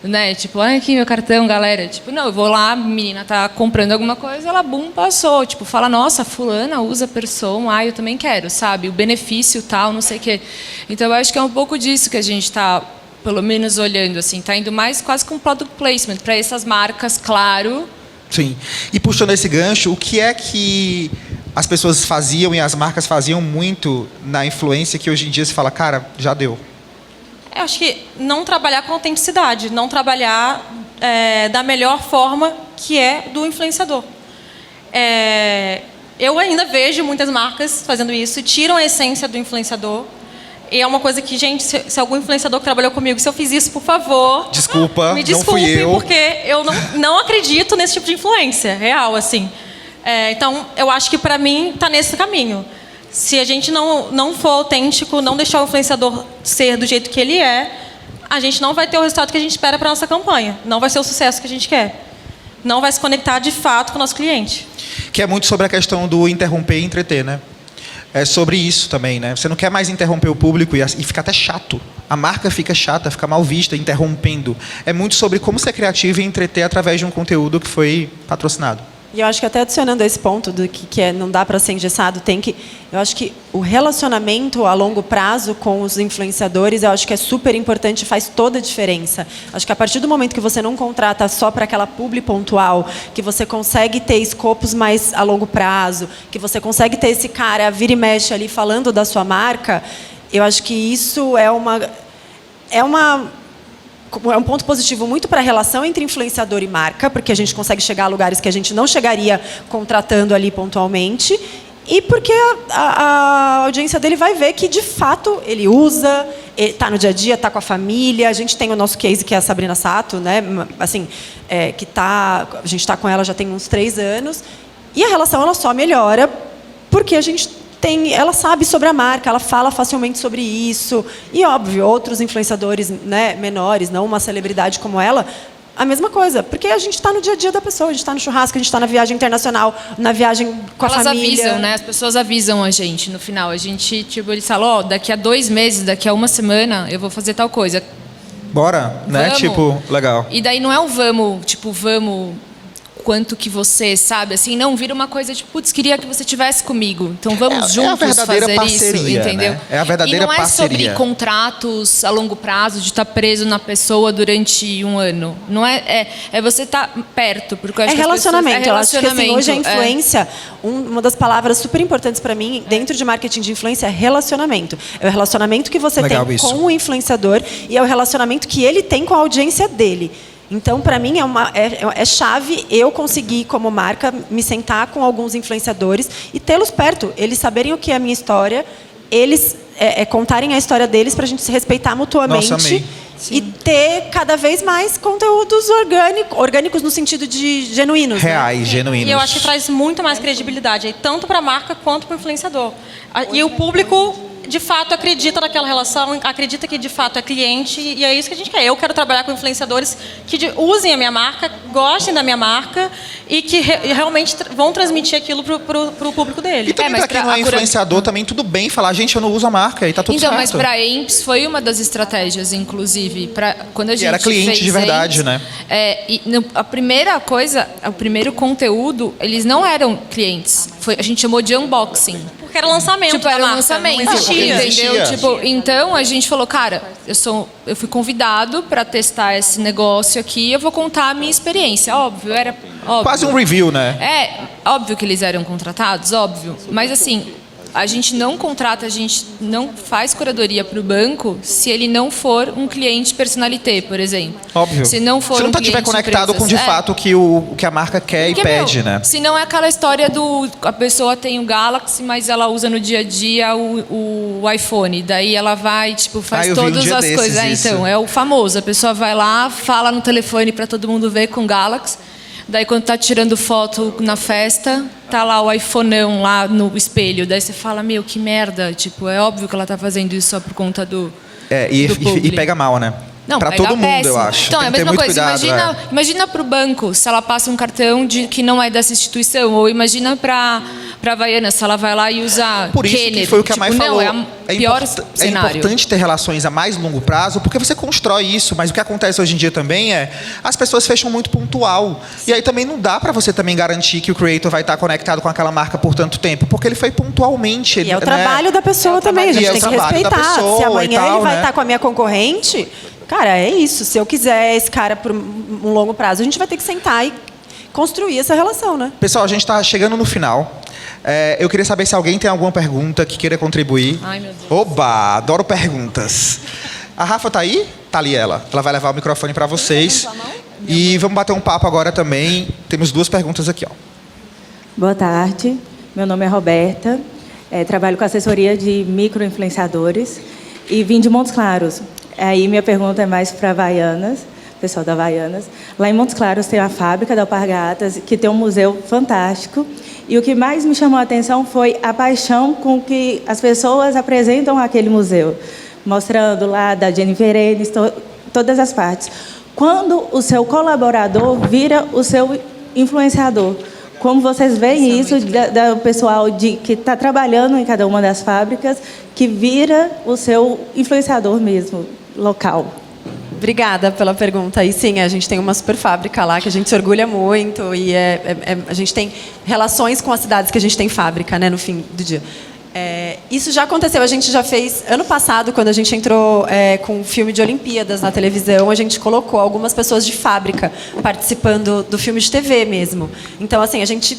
Né? Tipo, olha aqui meu cartão, galera. Tipo, não, eu vou lá, a menina tá comprando alguma coisa, ela, passou. Tipo, fala, nossa, fulana usa Person, eu também quero, sabe? O benefício tal, não sei o quê. Então, eu acho que é um pouco disso que a gente está, pelo menos, olhando, assim. Está indo mais quase com product placement, para essas marcas, claro. Sim. E puxando esse gancho, o que é que as pessoas faziam e as marcas faziam muito na influência que hoje em dia se fala, cara, já deu? Eu acho que não trabalhar com autenticidade, não trabalhar da melhor forma que é do influenciador. Eu ainda vejo muitas marcas fazendo isso, tiram a essência do influenciador. E é uma coisa que, gente, se algum influenciador que trabalhou comigo, se eu fiz isso, por favor... Desculpa, me desculpe, não fui eu. Porque eu não acredito nesse tipo de influência real, assim. Então, eu acho que, para mim, está nesse caminho. Se a gente não for autêntico, não deixar o influenciador ser do jeito que ele é, a gente não vai ter o resultado que a gente espera para a nossa campanha. Não vai ser o sucesso que a gente quer. Não vai se conectar, de fato, com o nosso cliente. Que é muito sobre a questão do interromper e entreter, né? É sobre isso também, né? Você não quer mais interromper o público e fica até chato. A marca fica chata, fica mal vista, interrompendo. É muito sobre como ser criativo e entreter através de um conteúdo que foi patrocinado. E eu acho que até adicionando esse ponto do que não dá para ser engessado, eu acho que o relacionamento a longo prazo com os influenciadores, eu acho que é super importante, faz toda a diferença. Acho que a partir do momento que você não contrata só para aquela publi pontual, que você consegue ter escopos mais a longo prazo, que você consegue ter esse cara vira e mexe ali falando da sua marca, eu acho que isso é um ponto positivo muito para a relação entre influenciador e marca, porque a gente consegue chegar a lugares que a gente não chegaria contratando ali pontualmente, e porque a audiência dele vai ver que, de fato, ele usa, está no dia a dia, está com a família. A gente tem o nosso case, que é a Sabrina Sato, né? Assim, a gente está com ela já tem uns 3 anos, e a relação ela só melhora porque a gente ela sabe sobre a marca, ela fala facilmente sobre isso. E, óbvio, outros influenciadores, né, menores, não uma celebridade como ela, a mesma coisa. Porque a gente está no dia a dia da pessoa, a gente está no churrasco, a gente está na viagem internacional, na viagem com a família. Elas avisam, né? As pessoas avisam a gente no final. A gente, tipo, eles falam, daqui a 2 meses, daqui a 1 semana, eu vou fazer tal coisa. Bora, né? Vamos. Tipo, legal. E daí não é um vamos, tipo, vamos... quanto que você sabe, assim, não, vira uma coisa tipo, putz, queria que você estivesse comigo, então vamos juntos a verdadeira fazer parceria, isso, entendeu? Né? É a verdadeira parceria. E não parceria. É sobre contratos a longo prazo, de estar preso na pessoa durante 1 ano. Não é você estar perto, porque eu acho que relacionamento. Eu acho que assim, hoje a é. influência, uma das palavras super importantes para mim, dentro de marketing de influência, é relacionamento. É o relacionamento que você Legal tem isso. com o influenciador e é o relacionamento que ele tem com a audiência dele. Então, para mim, é chave eu conseguir, como marca, me sentar com alguns influenciadores e tê-los perto. Eles saberem o que é a minha história, eles contarem a história deles para a gente se respeitar mutuamente. Nossa, amei. E ter cada vez mais conteúdos orgânicos no sentido de genuínos. Reais, né? genuínos. E eu acho que traz muito mais credibilidade, tanto para a marca quanto para o influenciador. E o público, de fato, acredita naquela relação, acredita que, de fato, é cliente, e é isso que a gente quer. Eu quero trabalhar com influenciadores que usem a minha marca, gostem da minha marca e que realmente vão transmitir aquilo pro público dele. E também mas pra quem pra não é a cura- influenciador, também tudo bem falar, gente, eu não uso a marca e tá tudo Então, certo. mas para a EMPS foi uma das estratégias, inclusive, quando a gente era cliente fez de verdade, EMPS, né? A primeira coisa, o primeiro conteúdo, eles não eram clientes. A gente chamou de unboxing. Porque era lançamento Tipo, da era um marca, lançamento, não existia. entendeu? Tipo, então a gente falou, cara, eu fui convidado para testar esse negócio aqui, eu vou contar a minha experiência. Óbvio, era óbvio. Quase um review, né? É, óbvio que eles eram contratados, óbvio. Mas assim, a gente não contrata, a gente não faz curadoria para o banco se ele não for um cliente personalité, por exemplo. Óbvio. Se não for Se não um estiver cliente conectado com, de empresas. fato, o que a marca quer Porque, e pede, né? Se não é aquela história a pessoa tem o Galaxy, mas ela usa no dia a dia o iPhone. Daí ela vai, tipo, faz eu vi um todas dia as desses coisas. isso. Então, é o famoso. A pessoa vai lá, fala no telefone para todo mundo ver com o Galaxy. Daí, quando tá tirando foto na festa, tá lá o iPhoneão lá no espelho. Daí você fala, meu, que merda. Tipo, é óbvio que ela tá fazendo isso só por conta do E pega mal, né? Não, pra pega todo mundo, péssimo. eu acho. Então, Tem é a que ter mesma muito coisa. cuidado, Imagina para o banco, se ela passa um cartão que não é dessa instituição. Ou imagina para a Havaianas, se ela vai lá e usa Por isso Kenner. que foi o que a Tipo, Mai falou. Não, é o pior cenário. É importante ter relações a mais longo prazo, porque você constrói isso, mas o que acontece hoje em dia também é as pessoas fecham muito pontual. E aí também não dá para você também garantir que o creator vai estar conectado com aquela marca por tanto tempo, porque ele foi pontualmente. E é o trabalho da pessoa também, a gente tem que respeitar. Se amanhã ele vai estar com a minha concorrente, cara, é isso. Se eu quiser esse cara por um longo prazo, a gente vai ter que sentar e construir essa relação, né? Pessoal, a gente está chegando no final. Eu queria saber se alguém tem alguma pergunta que queira contribuir. Ai, meu Deus. Oba, adoro perguntas. A Rafa tá aí? Tá ali ela. Ela vai levar o microfone para vocês. E vamos bater um papo agora também. Temos 2 perguntas aqui, ó. Boa tarde, meu nome é Roberta, trabalho com assessoria de micro-influenciadores e vim de Montes Claros. Aí minha pergunta é mais para Havaianas, pessoal da Havaianas. Lá em Montes Claros tem a fábrica da Alpargatas, que tem um museu fantástico. E o que mais me chamou a atenção foi a paixão com que as pessoas apresentam aquele museu, mostrando lá da Jennifer Aniston, todas as partes. Quando o seu colaborador vira o seu influenciador, como vocês veem isso do pessoal que está trabalhando em cada uma das fábricas, que vira o seu influenciador mesmo, local? Obrigada pela pergunta. E sim, a gente tem uma super fábrica lá que a gente se orgulha muito e a gente tem relações com as cidades que a gente tem fábrica, né, no fim do dia. Isso já aconteceu, a gente já fez... Ano passado, quando a gente entrou com o filme de Olimpíadas na televisão, a gente colocou algumas pessoas de fábrica participando do filme de TV mesmo. Então, assim, a gente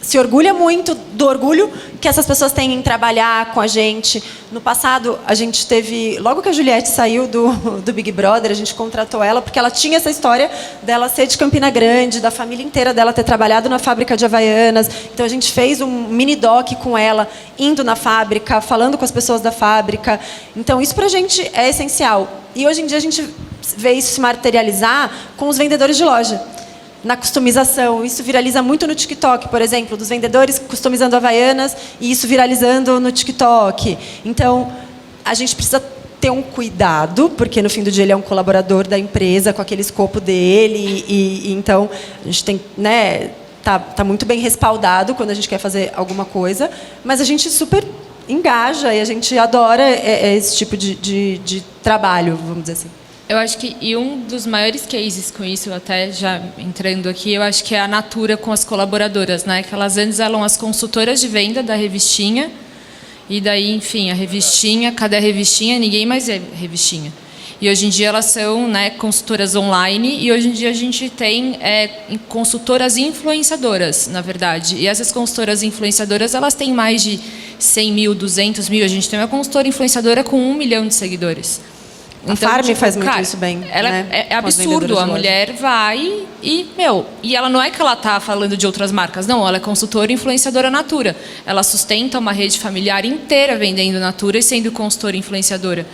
se orgulha muito do orgulho que essas pessoas têm em trabalhar com a gente. No passado, a gente teve... Logo que a Juliette saiu do Big Brother, a gente contratou ela porque ela tinha essa história dela ser de Campina Grande, da família inteira dela ter trabalhado na fábrica de Havaianas. Então, a gente fez um mini-doc com ela, indo na fábrica, falando com as pessoas da fábrica. Então, isso pra gente é essencial. E hoje em dia, a gente vê isso se materializar com os vendedores de loja. na customização. Isso viraliza muito no TikTok, por exemplo, dos vendedores customizando Havaianas e isso viralizando no TikTok. Então, a gente precisa ter um cuidado, porque no fim do dia ele é um colaborador da empresa, com aquele escopo dele, e então a gente tem, né, tá muito bem respaldado quando a gente quer fazer alguma coisa, mas a gente super engaja e a gente adora esse tipo de trabalho, vamos dizer assim. Eu acho que, e um dos maiores cases com isso, até já entrando aqui, eu acho que é a Natura com as colaboradoras, né? Que elas antes eram as consultoras de venda da revistinha, e daí, enfim, a revistinha, cadê a revistinha? Ninguém mais é revistinha. E hoje em dia elas são, né, consultoras online, e hoje em dia a gente tem consultoras influenciadoras, na verdade. E essas consultoras influenciadoras, elas têm mais de 100 mil, 200 mil. A gente tem uma consultora influenciadora com 1 milhão de seguidores. Então, a Farm faz muito isso bem. Ela, né? É absurdo. A mulher vai e, e ela não é que ela está falando de outras marcas, não. Ela é consultora e influenciadora Natura. Ela sustenta uma rede familiar inteira vendendo Natura e sendo consultora e influenciadora.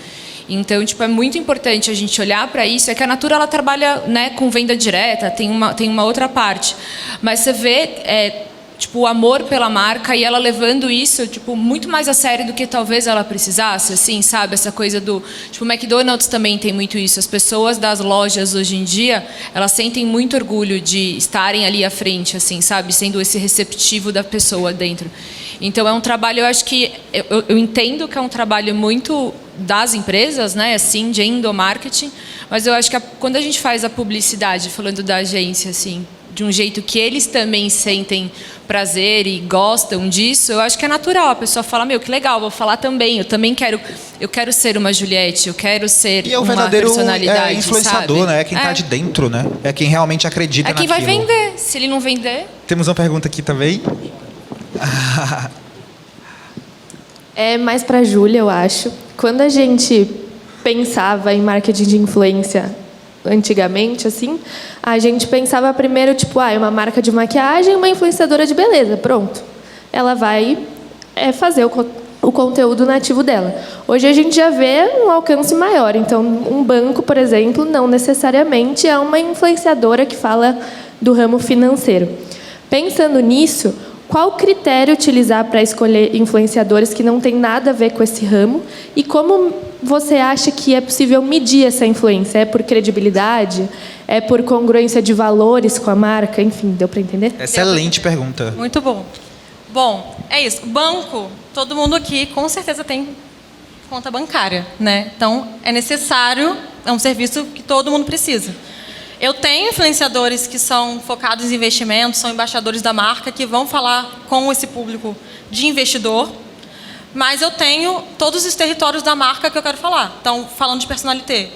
Então, tipo, é muito importante a gente olhar para isso. É que a Natura ela trabalha, né, com venda direta, tem uma outra parte. Mas você vê tipo, o amor pela marca e ela levando isso, tipo, muito mais a sério do que talvez ela precisasse, assim, sabe? Essa coisa do... Tipo, o McDonald's também tem muito isso. As pessoas das lojas, hoje em dia, elas sentem muito orgulho de estarem ali à frente, assim, sabe? Sendo esse receptivo da pessoa dentro. Então, é um trabalho, eu acho que... Eu entendo que é um trabalho muito das empresas, né? Assim, de endomarketing, mas eu acho que quando a gente faz a publicidade, falando da agência, assim, de um jeito que eles também sentem prazer e gostam disso, eu acho que é natural. A pessoa fala, que legal, vou falar também. Eu quero ser uma Juliette, eu quero ser e é o uma verdadeiro personalidade, influenciador, sabe? né? É quem está de dentro, né? É quem realmente acredita naquilo. É quem vai vender. Se ele não vender... Temos uma pergunta aqui também. É mais para a Júlia, eu acho. Quando a gente pensava em marketing de influência antigamente, assim, a gente pensava primeiro, tipo, é uma marca de maquiagem, uma influenciadora de beleza, pronto. Ela vai fazer o conteúdo nativo dela. Hoje a gente já vê um alcance maior. Então, um banco, por exemplo, não necessariamente é uma influenciadora que fala do ramo financeiro. Pensando nisso, qual critério utilizar para escolher influenciadores que não tem nada a ver com esse ramo? E como você acha que é possível medir essa influência? É por credibilidade? É por congruência de valores com a marca? Enfim, deu para entender? Excelente pergunta. Muito bom. Bom, é isso. Banco, todo mundo aqui com certeza tem conta bancária, né? Então, é necessário, é um serviço que todo mundo precisa. Eu tenho influenciadores que são focados em investimentos, são embaixadores da marca, que vão falar com esse público de investidor, mas eu tenho todos os territórios da marca que eu quero falar. Então, falando de personalité,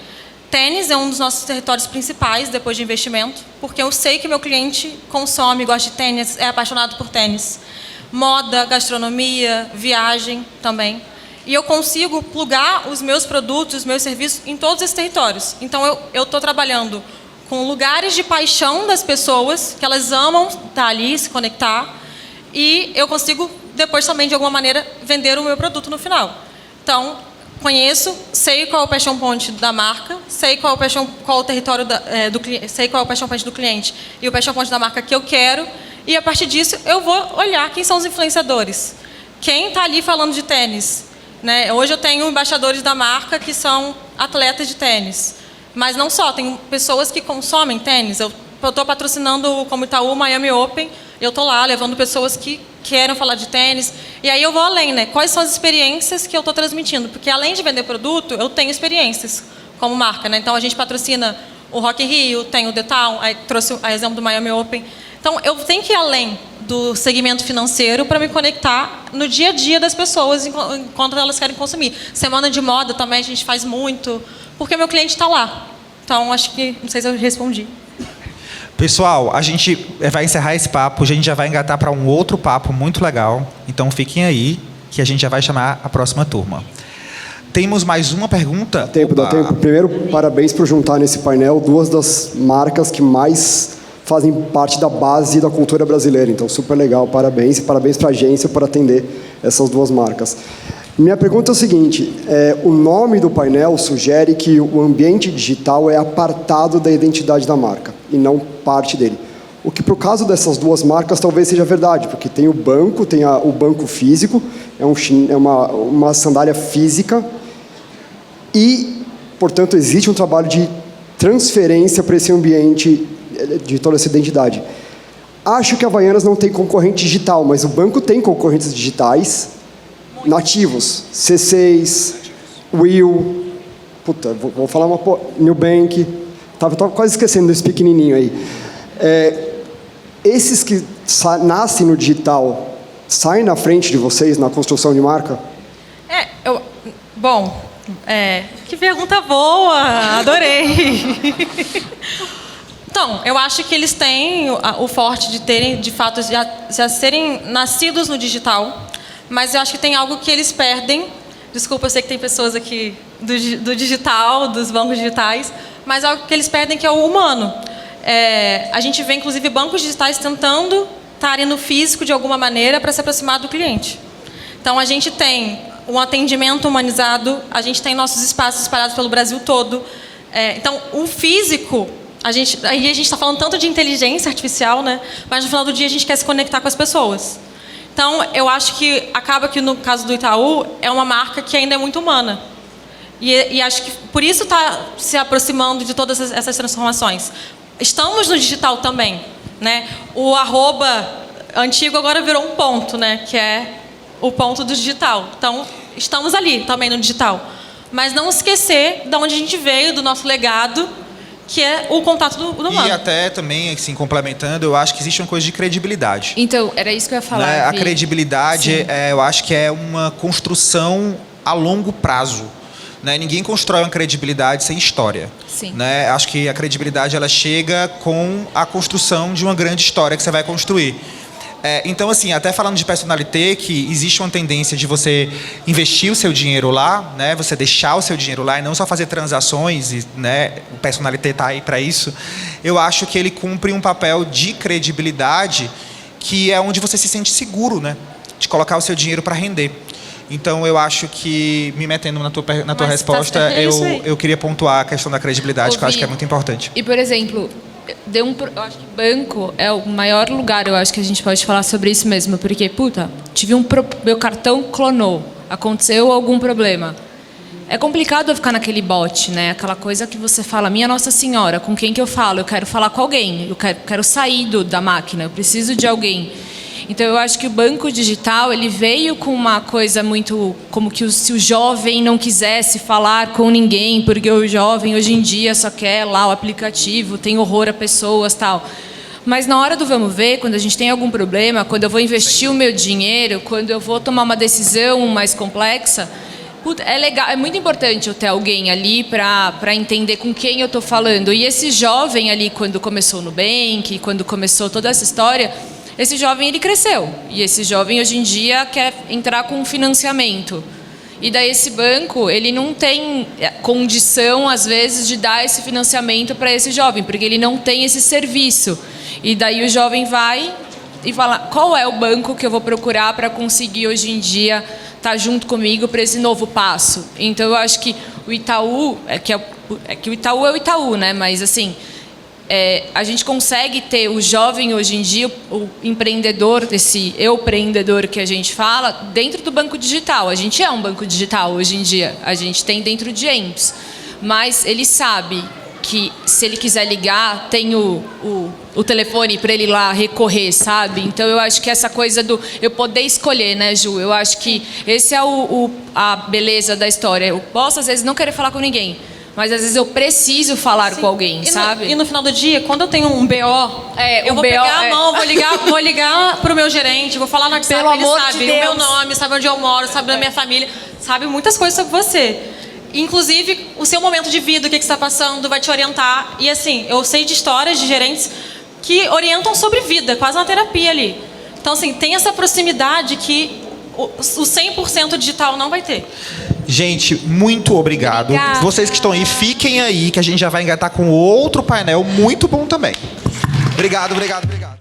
tênis é um dos nossos territórios principais depois de investimento, porque eu sei que meu cliente consome, gosta de tênis, é apaixonado por tênis. Moda, gastronomia, viagem também. E eu consigo plugar os meus produtos, os meus serviços em todos esses territórios. Então, eu estou trabalhando com lugares de paixão das pessoas, que elas amam estar ali, se conectar, e eu consigo, depois também, de alguma maneira, vender o meu produto no final. Então, conheço, sei qual é o passion point da marca, sei qual é o território do cliente, sei qual é o passion point do cliente e o passion point da marca que eu quero, e a partir disso eu vou olhar quem são os influenciadores. Quem está ali falando de tênis? Né? Hoje eu tenho embaixadores da marca que são atletas de tênis. Mas não só, tem pessoas que consomem tênis. Eu estou patrocinando como Itaú Miami Open, eu estou lá levando pessoas que querem falar de tênis. E aí eu vou além, né? Quais são as experiências que eu estou transmitindo? Porque além de vender produto, eu tenho experiências como marca, né? Então a gente patrocina o Rock in Rio, tem o The Town, aí trouxe o exemplo do Miami Open. Então eu tenho que ir além do segmento financeiro para me conectar no dia a dia das pessoas enquanto elas querem consumir. Semana de moda também a gente faz muito, porque o meu cliente está lá. Então, acho que... Não sei se eu respondi. Pessoal, a gente vai encerrar esse papo, a gente já vai engatar para um outro papo muito legal. Então, fiquem aí, que a gente já vai chamar a próxima turma. Temos mais uma pergunta? Dá tempo. Primeiro, parabéns por juntar nesse painel duas das marcas que mais fazem parte da base da cultura brasileira. Então, super legal, parabéns. E parabéns para a agência por atender essas duas marcas. Minha pergunta é o seguinte, o nome do painel sugere que o ambiente digital é apartado da identidade da marca e não parte dele. O que, para o caso dessas duas marcas, talvez seja verdade, porque tem o banco, tem o banco físico, é uma sandália física e, portanto, existe um trabalho de transferência para esse ambiente de toda essa identidade. Acho que a Havaianas não tem concorrente digital, mas o banco tem concorrentes digitais nativos. C6, Will, vou falar Nubank, estava quase esquecendo desse pequenininho aí. Esses que nascem no digital saem na frente de vocês na construção de marca? Que pergunta boa, adorei. Então, eu acho que eles têm o forte de terem, de fato, já serem nascidos no digital, mas eu acho que tem algo que eles perdem. Desculpa, eu sei que tem pessoas aqui do digital, dos bancos digitais, mas algo que eles perdem que é o humano. A gente vê, inclusive, bancos digitais tentando estarem no físico de alguma maneira para se aproximar do cliente. Então, a gente tem um atendimento humanizado, a gente tem nossos espaços espalhados pelo Brasil todo. Então, o físico, aí a gente está falando tanto de inteligência artificial, né? Mas no final do dia a gente quer se conectar com as pessoas. Então, eu acho que acaba que no caso do Itaú é uma marca que ainda é muito humana. E acho que por isso está se aproximando de todas essas transformações. Estamos no digital também, né? O arroba antigo agora virou um ponto, né? Que é o ponto do digital. Então, estamos ali também no digital. Mas não esquecer de onde a gente veio, do nosso legado, que é o contato do humano. E até também, assim, complementando, eu acho que existe uma coisa de credibilidade. Então, era isso que eu ia falar. Né? A credibilidade, eu acho que é uma construção a longo prazo. Né? Ninguém constrói uma credibilidade sem história. Sim. Né? Acho que a credibilidade ela chega com a construção de uma grande história que você vai construir. Então, assim, até falando de personalité, que existe uma tendência de você investir o seu dinheiro lá, né? Você deixar o seu dinheiro lá e não só fazer transações, e, né? O personalité está aí para isso. Eu acho que ele cumpre um papel de credibilidade que é onde você se sente seguro, né? De colocar o seu dinheiro para render. Então, eu acho que, me metendo na tua resposta, eu queria pontuar a questão da credibilidade, que eu acho que é muito importante. E, por exemplo, eu acho que banco é o maior lugar, eu acho que a gente pode falar sobre isso mesmo, porque, meu cartão clonou, aconteceu algum problema. É complicado eu ficar naquele bot, né? Aquela coisa que você fala, minha Nossa Senhora, com quem que eu falo? Eu quero falar com alguém, eu quero sair da máquina, eu preciso de alguém. Então, eu acho que o banco digital ele veio com uma coisa muito como que se o jovem não quisesse falar com ninguém, porque o jovem hoje em dia só quer lá o aplicativo, tem horror a pessoas, tal. Mas na hora do vamos ver, quando a gente tem algum problema, quando eu vou investir o meu dinheiro, quando eu vou tomar uma decisão mais complexa, é legal, é muito importante eu ter alguém ali para entender com quem eu estou falando. E esse jovem ali, quando começou o Nubank, quando começou toda essa história, esse jovem ele cresceu. E esse jovem hoje em dia quer entrar com financiamento. E daí esse banco ele não tem condição, às vezes, de dar esse financiamento para esse jovem, porque ele não tem esse serviço. E daí o jovem vai e fala, qual é o banco que eu vou procurar para conseguir hoje em dia estar junto comigo para esse novo passo? Então eu acho que o Itaú, que o Itaú é o Itaú, né? Mas assim, a gente consegue ter o jovem hoje em dia, o empreendedor, esse empreendedor que a gente fala, dentro do banco digital. A gente é um banco digital hoje em dia, a gente tem dentro de EMPS, mas ele sabe que se ele quiser ligar, tem o telefone para ele ir lá recorrer, sabe? Então eu acho que essa coisa do eu poder escolher, né, Ju? Eu acho que esse é a beleza da história. Eu posso às vezes não querer falar com ninguém, mas às vezes eu preciso falar com alguém, sabe? E no final do dia, quando eu tenho um BO, eu vou pegar a mão, vou ligar pro meu gerente, vou falar no WhatsApp, Pelo amor ele sabe de o Deus. meu nome, sabe onde eu moro, sabe da minha família, sabe muitas coisas sobre você. Inclusive, o seu momento de vida, o que você está passando, vai te orientar. E assim, eu sei de histórias de gerentes que orientam sobre vida, quase uma terapia ali. Então, assim, tem essa proximidade que o 100% digital não vai ter. Gente, muito obrigado. Obrigada. Vocês que estão aí, fiquem aí, que a gente já vai engatar com outro painel muito bom também. Obrigado.